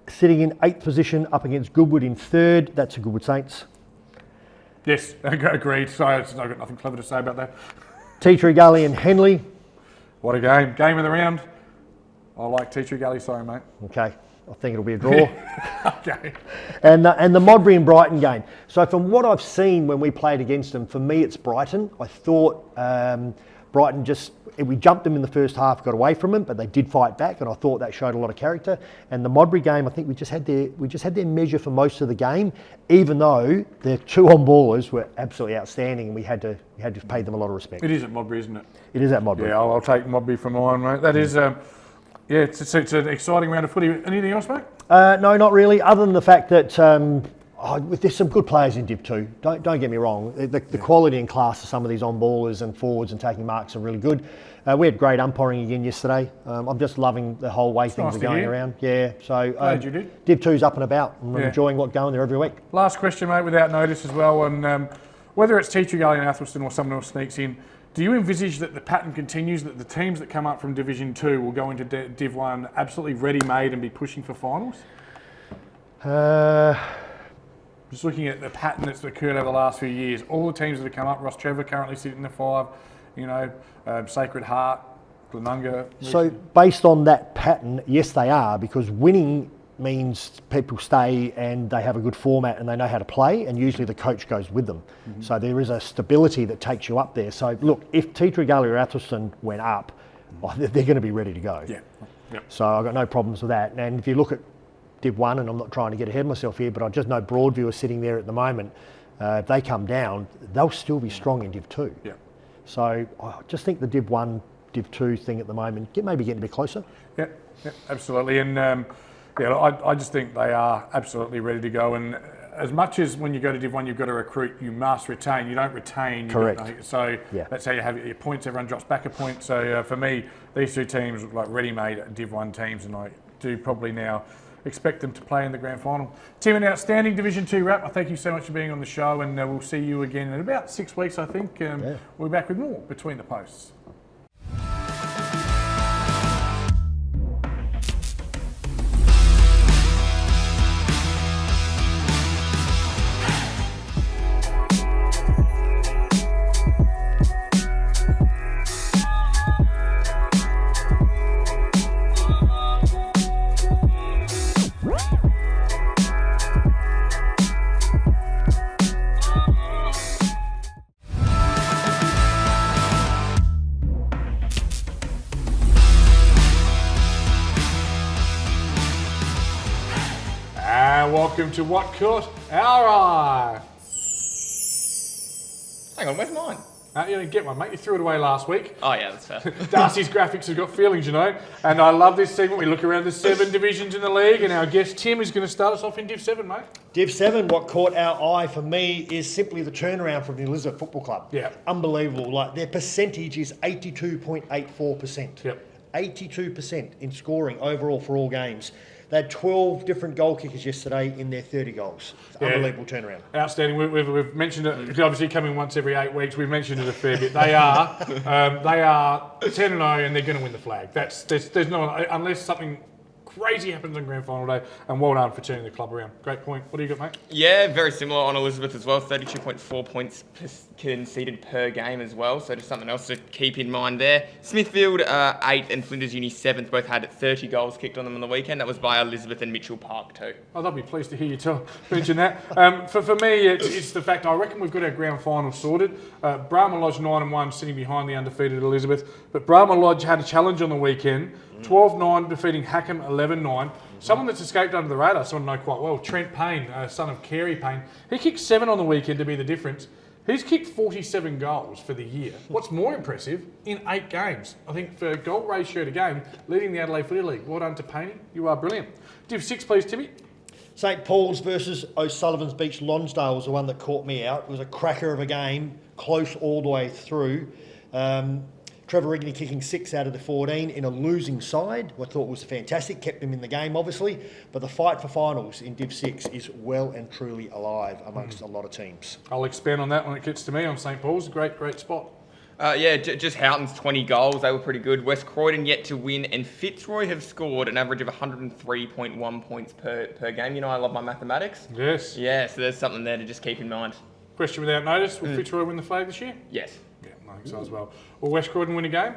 sitting in 8th position up against Goodwood in 3rd. That's a Goodwood Saints. Yes, agreed. So I've got nothing clever to say about that. T3 Gully and Henley. What a game. Game of the round. I like T3 Gully, sorry, mate. Okay, I think it'll be a draw. Okay. And the Modbury and Brighton game. So from what I've seen when we played against them, for me it's Brighton. I thought Brighton we jumped them in the first half, got away from them, but they did fight back, and I thought that showed a lot of character. And the Modbury game, I think we just had their measure for most of the game, even though their 2 on-ballers were absolutely outstanding, and we had to pay them a lot of respect. It is at Modbury, isn't it? It is at Modbury. Yeah, I'll take Modbury for mine, mate. That is, it's an exciting round of footy. Anything else, mate? No, not really, other than the fact that there's some good players in Div 2. Don't get me wrong. The quality and class of some of these on-ballers and forwards and taking marks are really good. We had great umpiring again yesterday. I'm just loving the whole way things are going around. Yeah, so Glad you did. Div 2's up and about. I'm enjoying what's going there every week. Last question, mate, without notice as well. And whether it's T3 Gully and Athelstone or someone else sneaks in, do you envisage that the pattern continues, that the teams that come up from Division 2 will go into Div 1 absolutely ready-made and be pushing for finals? Just looking at the pattern that's occurred over the last few years, all the teams that have come up, Ross Trevor currently sitting in the 5, Sacred Heart, Glenunga. So based on that pattern, yes they are, because winning means people stay and they have a good format and they know how to play, and usually the coach goes with them. Mm-hmm. So there is a stability that takes you up there. So look, if T3 Gully or Athelstone went up, they're going to be ready to go. Yeah. Yep. So I've got no problems with that. And if you look at Div 1, and I'm not trying to get ahead of myself here, but I just know Broadview are sitting there at the moment. If they come down, they'll still be strong in Div 2. Yeah. So I just think the Div 1, Div 2 thing at the moment, maybe getting a bit closer. Yeah, absolutely. And I just think they are absolutely ready to go. And as much as when you go to Div 1, you've got to recruit, you must retain. You don't retain. Correct. So that's how you have your points. Everyone drops back a point. So for me, these 2 teams look like ready-made Div 1 teams, and I do probably now expect them to play in the grand final. Tim, an outstanding Division 2 wrap. I thank you so much for being on the show, and we'll see you again in about 6 weeks, I think. We'll be back with more Between the Posts. Welcome to What Caught Our Eye. Hang on, where's mine? You don't get one, mate. You threw it away last week. Oh, yeah, that's fair. Darcy's graphics have got feelings, you know. And I love this segment. We look around the 7 divisions in the league, and our guest Tim is going to start us off in Div 7, mate. Div 7, what caught our eye for me is simply the turnaround from the Elizabeth Football Club. Yeah. Unbelievable. Like, their percentage is 82.84%. Yep. 82% in scoring overall for all games. They had 12 different goal kickers yesterday in their 30 goals. Unbelievable turnaround. Outstanding. We've mentioned it, because obviously coming once every 8 weeks, we've mentioned it a fair bit. They are 10-0 and they're going to win the flag. There's no, unless something crazy happens on grand final day, and well done for turning the club around. Great point. What do you got, mate? Yeah, very similar on Elizabeth as well. 32.4 points conceded per game as well. So just something else to keep in mind there. Smithfield 8th and Flinders Uni 7th both had 30 goals kicked on them on the weekend. That was by Elizabeth and Mitchell Park too. Oh, they'll be pleased to hear you mention that. For me, it's the fact I reckon we've got our grand final sorted. Brahma Lodge 9-1 sitting behind the undefeated Elizabeth, but Brahma Lodge had a challenge on the weekend. 12-9 defeating Hackham 11-9. Someone that's escaped under the radar, someone I know quite well, Trent Payne, son of Carey Payne. He kicked 7 on the weekend to be the difference. He's kicked 47 goals for the year. What's more impressive, in 8 games. I think for goal ratio to game, leading the Adelaide Footy League. Well done to Payne. You are brilliant. Div 6, please, Timmy. St Paul's versus O'Sullivan's Beach Lonsdale was the one that caught me out. It was a cracker of a game, close all the way through. Trevor Rigney kicking 6 out of the 14 in a losing side, I thought was fantastic, kept them in the game obviously, but the fight for finals in Div 6 is well and truly alive amongst a lot of teams. I'll expand on that when it gets to me on St Paul's. Great spot. Just Houghton's 20 goals, they were pretty good. West Croydon yet to win, and Fitzroy have scored an average of 103.1 points per game. You know I love my mathematics. Yes. Yeah, so there's something there to just keep in mind. Question without notice, will Fitzroy win the flag this year? Yes. Yeah, I think so as well. Will West Croydon win a game?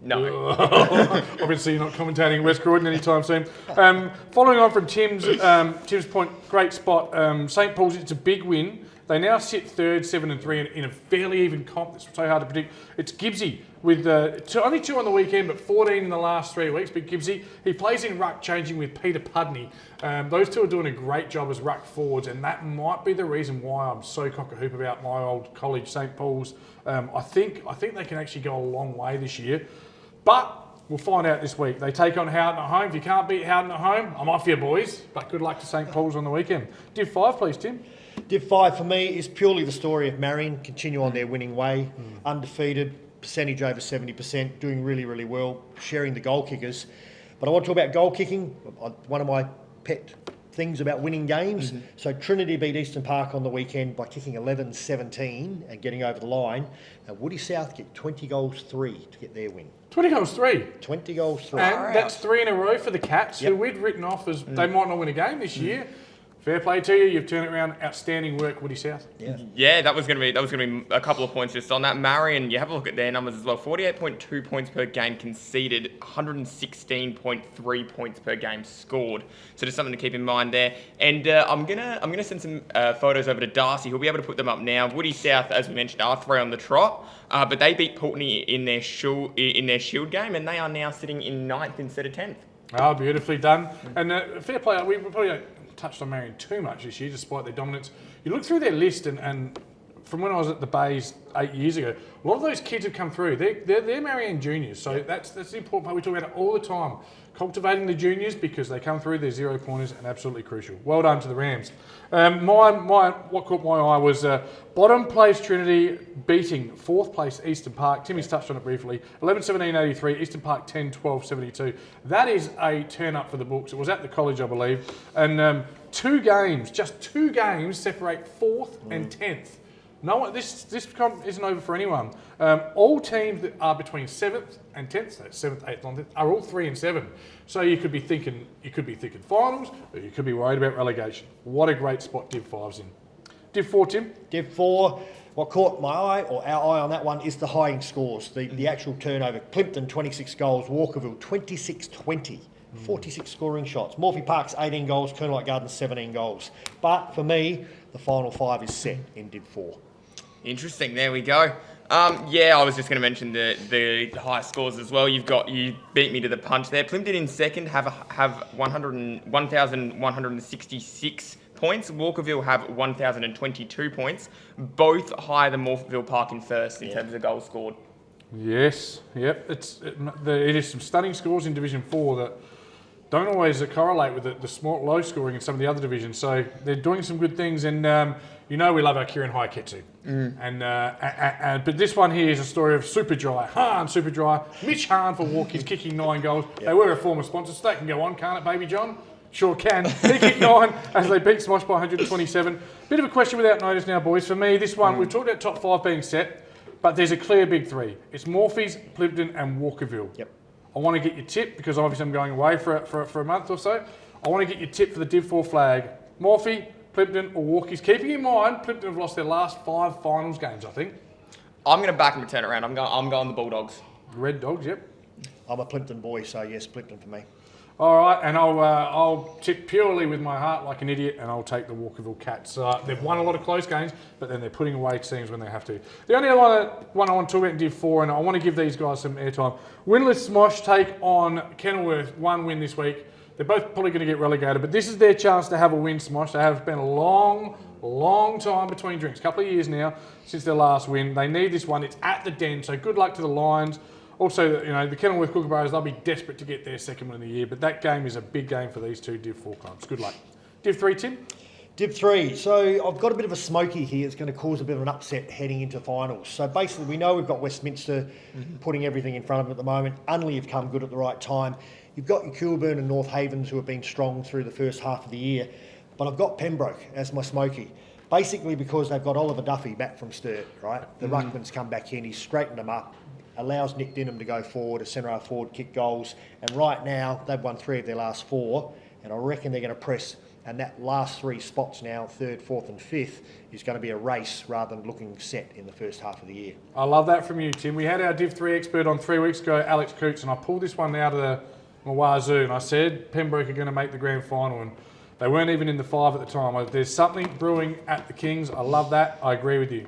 No. Obviously, you're not commentating West Croydon anytime soon. Following on from Tim's point, great spot. St Paul's, it's a big win. They now sit 3rd, 7-3 in a fairly even comp. It's so hard to predict. It's Gibbsy with only 2 on the weekend, but 14 in the last 3 weeks. But Gibbsy, he plays in ruck, changing with Peter Pudney. Those two are doing a great job as ruck forwards, and that might be the reason why I'm so cock-a-hoop about my old college, St Paul's. I think they can actually go a long way this year. But we'll find out this week. They take on Houghton at home. If you can't beat Houghton at home, I'm off you, boys. But good luck to St Paul's on the weekend. Div 5, please, Tim. Div 5 for me is purely the story of Marion, continue on their winning way, undefeated, percentage over 70%, doing really, really well, sharing the goal kickers. But I want to talk about goal kicking, one of my pet things about winning games. So Trinity beat Eastern Park on the weekend by kicking 11-17 and getting over the line. Now Woody South get 20 goals 3 to get their win. 20 goals 3. 20 goals 3. And that's 3 in a row for the Cats, who we'd written off as they might not win a game this year. Fair play to you. You've turned it around. Outstanding work, Woody South. Yeah, that was going to be a couple of points just on that. Marion, you have a look at their numbers as well. 48.2 points per game conceded, 116.3 points per game scored. So just something to keep in mind there. And I'm gonna send some photos over to Darcy. He'll be able to put them up now. Woody South, as we mentioned, are 3 on the trot, but they beat Pulteney in their shield game, and they are now sitting in 9th instead of 10th. Oh, beautifully done. And fair play. We probably don't touched on Marion too much this year, despite their dominance. You look through their list, and from when I was at the Bays 8 years ago, a lot of those kids have come through. They're Marion juniors, so that's the important part. We talk about it all the time. Cultivating the juniors because they come through, they're 0 pointers and absolutely crucial. Well done to the Rams. What caught my eye was bottom place Trinity beating 4th place Eastern Park. Timmy's touched on it briefly. 11-17-83, Eastern Park 10-12-72. That is a turn up for the books. It was at the college, I believe. And just two games separate 4th and 10th. No, this comp isn't over for anyone. All teams that are between 7th and 10th, so 7th, 8th, 9th, are all 3 and 7. So you could be thinking finals, or you could be worried about relegation. What a great spot Div 5's in. Div 4, Tim? Div 4, what caught my eye, or our eye on that one, is the high in scores, the actual turnover. Plimpton, 26 goals, Walkerville, 26-20. 46 scoring shots. Morphy Park's 18 goals, Kernelight Gardens 17 goals. But for me, the final 5 is set in Div 4. Interesting. There we go. I was just going to mention the high scores as well. You beat me to the punch there. Plimpton in second have 1,166 points. Walkerville have 1,022 points, both higher than Morpheville Park in first in terms of goals scored. Yes, yep. It is some stunning scores in Division 4 that don't always correlate with the small, low scoring in some of the other divisions. So they're doing some good things, and we love our Kieran Haiketsu. But this one here is a story of Super Dry. Hahn Super Dry. Mitch Hahn for Walkies kicking 9 goals. Yep. They were a former sponsor, so that can go on, can't it, Baby John? Sure can. They kicked 9 as they beat Smosh by 127. Bit of a question without notice now, boys. For me, this one, we've talked about top 5 being set, but there's a clear big 3. It's Morphe's, Plimpton and Walkerville. Yep. I want to get your tip, because obviously I'm going away for a month or so. I want to get your tip for the Div 4 flag. Morphe, Plimpton or Walkies. Keeping in mind, Plimpton have lost their last 5 finals games, I think. I'm going to back them to turn it around. I'm going the Bulldogs. Red Dogs, yep. I'm a Plimpton boy, so yes, Plimpton for me. All right, and I'll tip purely with my heart like an idiot, and I'll take the Walkerville Cats. They've won a lot of close games, but then they're putting away teams when they have to. The only other one I want to talk about in Div 4, and I want to give these guys some airtime. Winless Smosh take on Kenilworth, 1 win this week. They're both probably going to get relegated, but this is their chance to have a win, Smosh. They have been a long time between drinks, a couple of years now since their last win. They need this one. It's at the Den, so good luck to the Lions. Also, the Kenilworth Kookaburras, they'll be desperate to get their second win of the year, but that game is a big game for these 2 Div 4 clubs. Good luck. Div 3, Tim? Div 3. So I've got a bit of a smoky here. It's going to cause a bit of an upset heading into finals. So basically, we know we've got Westminster putting everything in front of them at the moment. Unley have come good at the right time. You've got your Kilburn and North Havens who have been strong through the first half of the year. But I've got Pembroke as my smoky. Basically because they've got Oliver Duffy back from Sturt, right? The ruckman's come back in. He's straightened them up. Allows Nick Dinham to go forward, a centre-half forward, kick goals. And right now, they've won 3 of their last 4. And I reckon they're going to press. And that last 3 spots now, 3rd, 4th and 5th, is going to be a race rather than looking set in the first half of the year. I love that from you, Tim. We had our Div 3 expert on 3 weeks ago, Alex Coots, and I pulled this one out of my wazoo, and I said Pembroke are going to make the grand final, and they weren't even in the 5 at the time. There's something brewing at the Kings. I love that. I agree with you.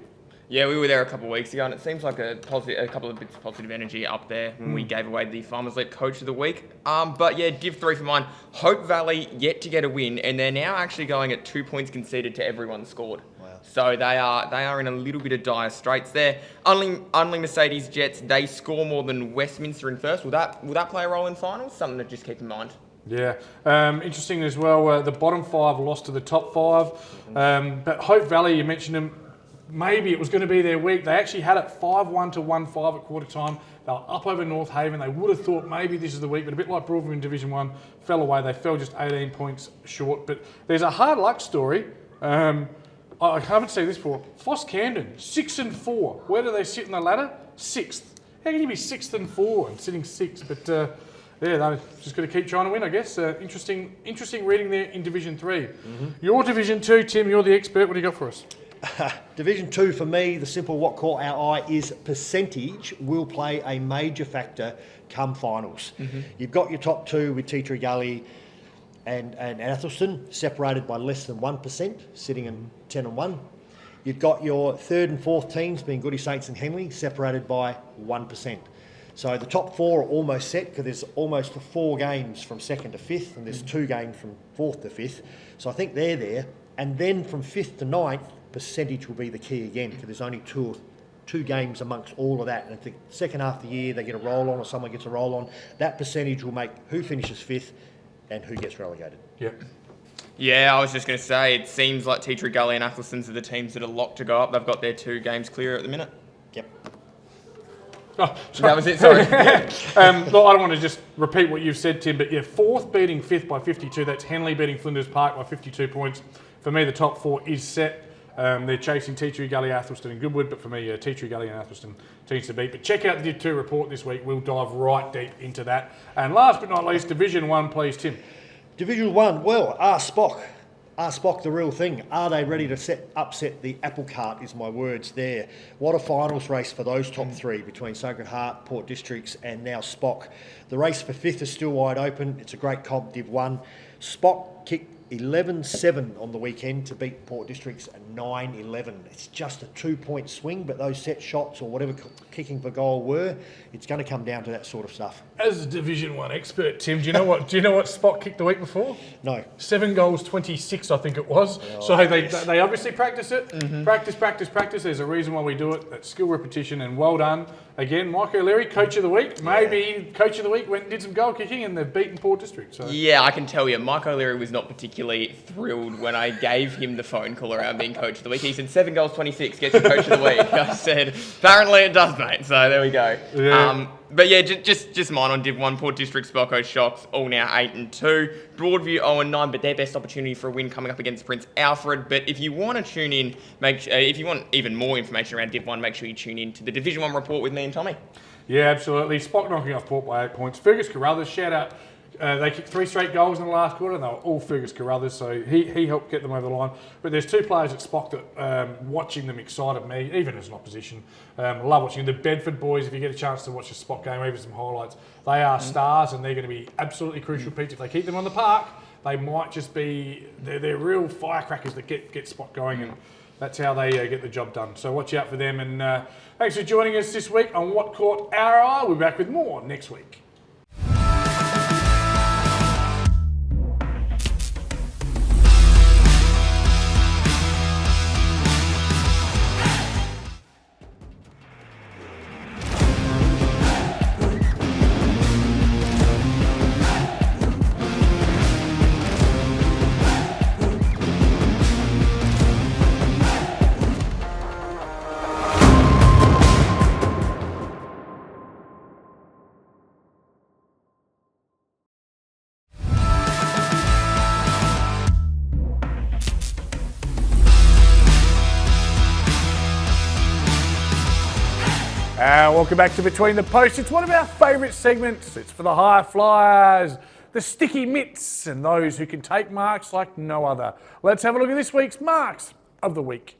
Yeah, we were there a couple of weeks ago, and it seems like a couple of bits of positive energy up there when we gave away the Farmers League Coach of the Week. But yeah, Div 3 for mine. Hope Valley yet to get a win, and they're now actually going at 2 points conceded to everyone scored. Wow. So they are in a little bit of dire straits there. Unley Mercedes Jets, they score more than Westminster in first. Will that play a role in finals? Something to just keep in mind. Yeah, interesting as well. The bottom 5 lost to the top 5, but Hope Valley, you mentioned them. Maybe it was going to be their week. They actually had it 5-1 to 1-5 at quarter time. They were up over North Haven. They would have thought maybe this is the week, but a bit like Broadview in Division 1, fell away. They fell just 18 points short. But there's a hard luck story. I haven't seen this before. Foss Camden, 6-4. Where do they sit in the ladder? 6th. How can you be 6th and 4 and sitting 6th? But yeah, they're just going to keep trying to win, I guess. Interesting reading there in Division 3. Your Division 2, Tim, you're the expert. What do you got for us? Division 2 for me, the simple what caught our eye is percentage will play a major factor come finals. You've got your top 2 with Tea Tree Gully and Athelston separated by less than 1%, sitting in 10-1. You've got your 3rd and 4th teams being Goody Saints and Henley separated by 1%. So the top 4 are almost set because there's almost 4 games from 2nd to 5th and there's 2 games from 4th to 5th. So I think they're there. And then from 5th to 9th, percentage will be the key again because there's only two games amongst all of that. And if the second half of the year they get a roll on or someone gets a roll on, that percentage will make who finishes 5th and who gets relegated. Yep. Yeah, I was just going to say, it seems like Tea Tree Gully and Athelstons are the teams that are locked to go up. They've got their 2 games clear at the minute. Yep. Oh, that was it, sorry. Look, I don't want to just repeat what you've said, Tim, but yeah, 4th beating 5th by 52. That's Henley beating Flinders Park by 52 points. For me, the top 4 is set. They're chasing Tea Tree Gully, Athelston and Goodwood, but for me, Tea Tree Gully and Athelston teams to beat. But check out the Div 2 report this week. We'll dive right deep into that. And last but not least, Division 1, please, Tim. Division 1, well, Spock the real thing. Are they ready to upset the apple cart is my words there. What a finals race for those top 3 between Sacred Heart, Port Districts and now Spock. The race for 5th is still wide open. It's a great comp, Div 1. Spock kicked 11-7 on the weekend to beat Port District's 9-11. It's just a 2-point swing, but those set shots or whatever kicking for goal were, it's going to come down to that sort of stuff. As a Division 1 expert, Tim, do you know what Spot kicked the week before? No. 7 goals, 26, I think it was. So they obviously practice it. Practice. There's a reason why we do it. That's skill repetition, and well done. Again, Mike O'Leary, Coach of the Week. Maybe Coach of the Week went and did some goal kicking and they've beaten Port District. So. Yeah, I can tell you, Mike O'Leary was not particularly thrilled when I gave him the phone call around being Coach of the Week. He said 7 goals, 26 gets you Coach of the Week. I said, apparently it does, mate. So there we go. Yeah. But yeah, just mine on Div 1. Port District Spocko Shocks, all now 8-2. Broadview 0-9, but their best opportunity for a win coming up against Prince Alfred. But if you want to tune in, if you want even more information around Div 1, make sure you tune in to the Division 1 report with me and Tommy. Yeah, absolutely. Spock knocking off Port by 8 points. Fergus Carruthers, shout out. They kicked 3 straight goals in the last quarter, and they were all Fergus Carruthers, so he helped get them over the line. But there's 2 players at Spock that watching them excited me, even as an opposition. Love watching the Bedford boys. If you get a chance to watch a Spock game, even some highlights, they are stars, and they're going to be absolutely crucial pieces. If they keep them on the park, they might just be they're real firecrackers that get Spock going, and that's how they get the job done. So watch out for them, and thanks for joining us this week on What Caught Our Eye. We'll be back with more next week. Welcome back to Between the Posts. It's one of our favourite segments. It's for the high flyers, the sticky mitts, and those who can take marks like no other. Let's have a look at this week's Marks of the Week.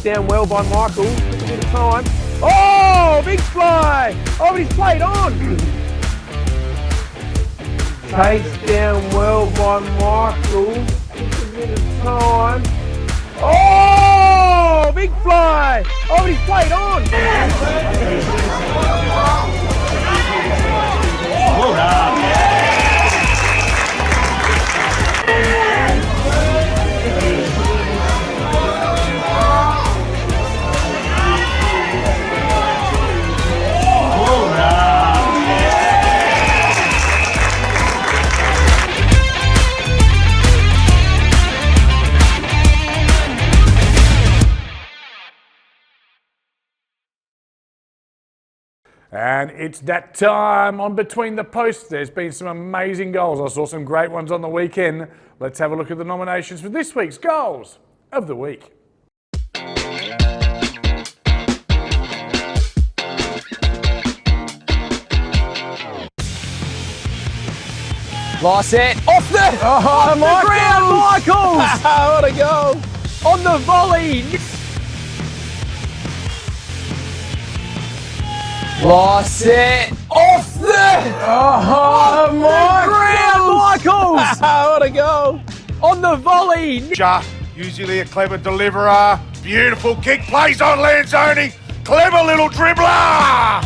Down well by Michael. A bit of time. Oh, big fly! Oh, but he's played on. Takes down well by Michael. Just a bit of time. Oh, big fly! Oh, but he's played on. Well done. And it's that time on Between the Posts. There's been some amazing goals. I saw some great ones on the weekend. Let's have a look at the nominations for this week's Goals of the Week. Nice set. Off the, ground, Michaels! What a goal! On the volley! Nice set. Off the, ground, Michaels! What a goal! On the volley! Usually a clever deliverer. Beautiful kick, plays on Lanzoni. Clever little dribbler.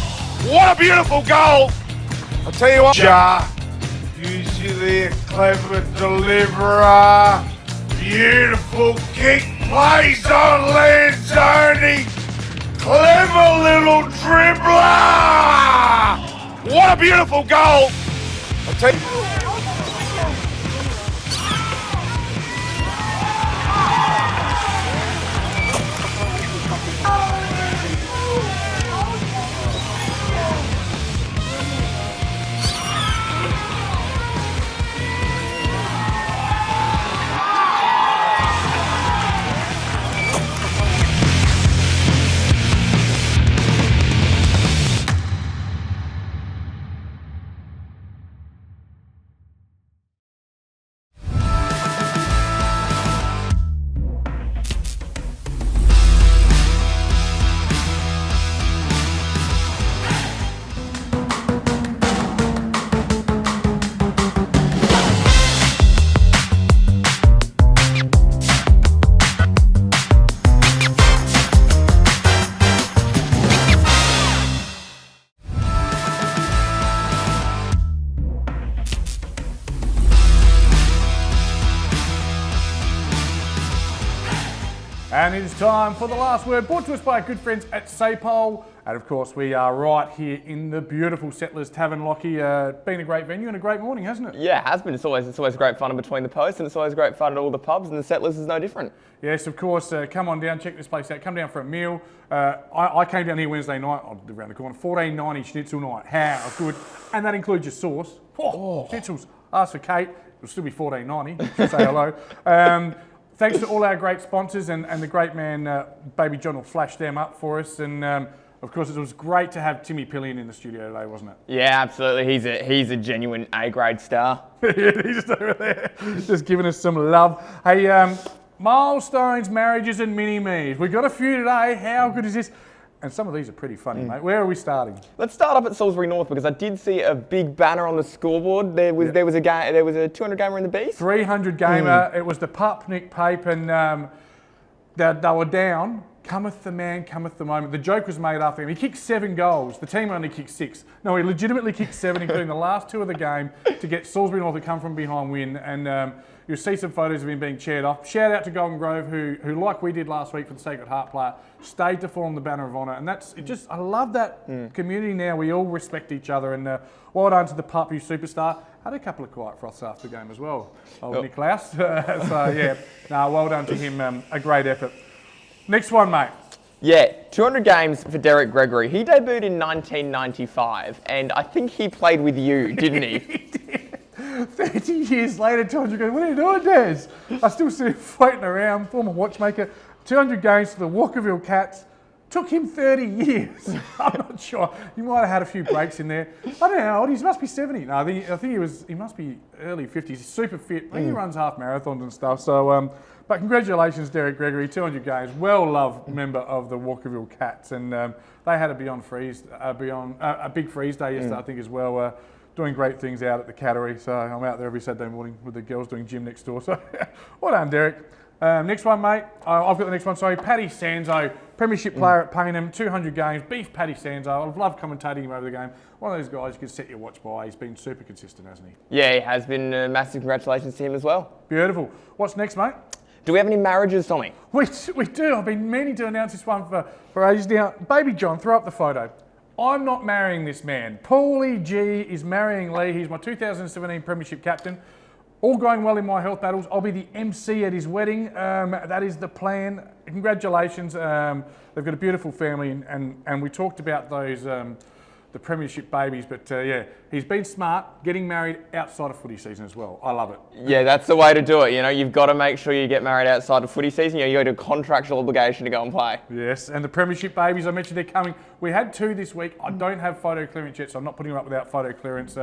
What a beautiful goal. I'll tell you what. Usually a clever deliverer. Beautiful kick, plays on Lanzoni. Clever little dribbler. What a beautiful goal. I'll tell you. And it is time for the last word, brought to us by our good friends at Sapole. And of course, we are right here in the beautiful Settlers Tavern, Lachie. Been a great venue and a great morning, hasn't it? Yeah, it has been. It's always great fun in between the posts, and it's always great fun at all the pubs, and the Settlers is no different. Yes, of course. Come on down, check this place out. Come down for a meal. I came down here Wednesday night. I live around the corner. $14.90 schnitzel night. How good? And that includes your sauce. Schnitzels. Ask for Kate. It'll still be $14.90. She'll say hello. Thanks to all our great sponsors and the great man, Baby John, will flash them up for us. And of course, it was great to have Timmy Pillion in the studio today, wasn't it? Yeah, absolutely. He's a genuine A-grade star. Yeah, he's just over there, just giving us some love. Hey, milestones, marriages, and mini-me's. We've got a few today. How good is this? And some of these are pretty funny, mate. Where are we starting? Let's start up at Salisbury North, because I did see a big banner on the scoreboard. There was a 200 gamer in the Beast. 300 gamer. It was the pup, Nick Pape, and they were down. Cometh the man, cometh the moment. The joke was made after him. He kicked 7 goals. The team only kicked 6. No, he legitimately kicked 7, including the last 2 of the game, to get Salisbury North to come from behind win. And you'll see some photos of him being cheered off. Shout out to Golden Grove, who like we did last week for the Sacred Heart player, stayed to form the banner of honour. And I love that community now. We all respect each other. And well done to the pup, who's superstar. Had a couple of quiet froths after the game as well. Niklaus. So yeah, well done to him. A great effort. Next one, mate. Yeah, 200 games for Derek Gregory. He debuted in 1995, and I think he played with you, didn't he? He did. 30 years later, 200 games. What are you doing, Des? I still see him floating around, former watchmaker. 200 games for the Walkerville Cats. Took him 30 years. I'm not sure. He might have had a few breaks in there. I don't know how old he is. He must be 70. No, I think he must be early 50s. He's super fit. I think he runs half marathons and stuff. So, but congratulations, Derek Gregory, 200 games. Well-loved member of the Walkerville Cats. And they had a big freeze day yesterday, I think, as well. Doing great things out at the Cattery. So I'm out there every Saturday morning with the girls doing gym next door. So well done, Derek. Next one, mate. I've got the next one. Sorry, Paddy Sanzo, Premiership player at Payneham, 200 games. Beef Paddy Sanzo. I've loved commentating him over the game. One of those guys you can set your watch by. He's been super consistent, hasn't he? Yeah, he has been. Massive congratulations to him as well. Beautiful. What's next, mate? Do we have any marriages, Tommy? We do. I've been meaning to announce this one for ages now. Baby John, throw up the photo. I'm not marrying this man. Paulie G is marrying Lee. He's my 2017 Premiership captain. All going well in my health battles. I'll be the MC at his wedding. That is the plan. Congratulations. They've got a beautiful family, and we talked about those the Premiership babies. But yeah, he's been smart, getting married outside of footy season as well. I love it. Yeah, that's the way to do it. You know, you've got to make sure you get married outside of footy season. You got a contractual obligation to go and play. Yes, and the Premiership babies, I mentioned they're coming. We had 2 this week. I don't have photo clearance yet, so I'm not putting them up without photo clearance.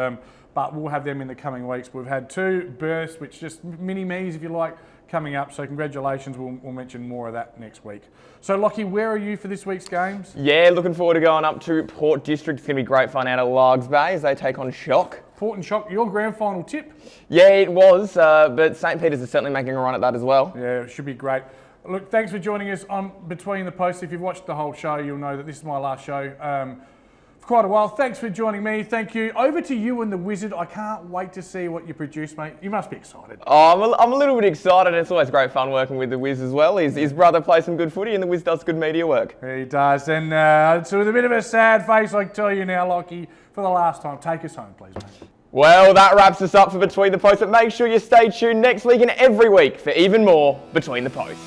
But we'll have them in the coming weeks. We've had 2 births, which just mini-me's, if you like, coming up. So congratulations. We'll mention more of that next week. So, Lachie, where are you for this week's games? Yeah, looking forward to going up to Port District. It's going to be great fun out at Largs Bay as they take on Shock. Port and Shock, your grand final tip? Yeah, it was, but St. Peter's is certainly making a run at that as well. Yeah, it should be great. Look, thanks for joining us on Between the Posts. If you've watched the whole show, you'll know that this is my last show for quite a while. Thanks for joining me. Thank you. Over to you and the Wizard. I can't wait to see what you produce, mate. You must be excited. Oh, I'm a little bit excited. It's always great fun working with the Wiz as well. His brother plays some good footy and the Wiz does good media work. He does. And so with a bit of a sad face, I tell you now, Lachie, for the last time, take us home, please, mate. Well, that wraps us up for Between the Posts, but make sure you stay tuned next week and every week for even more Between the Posts.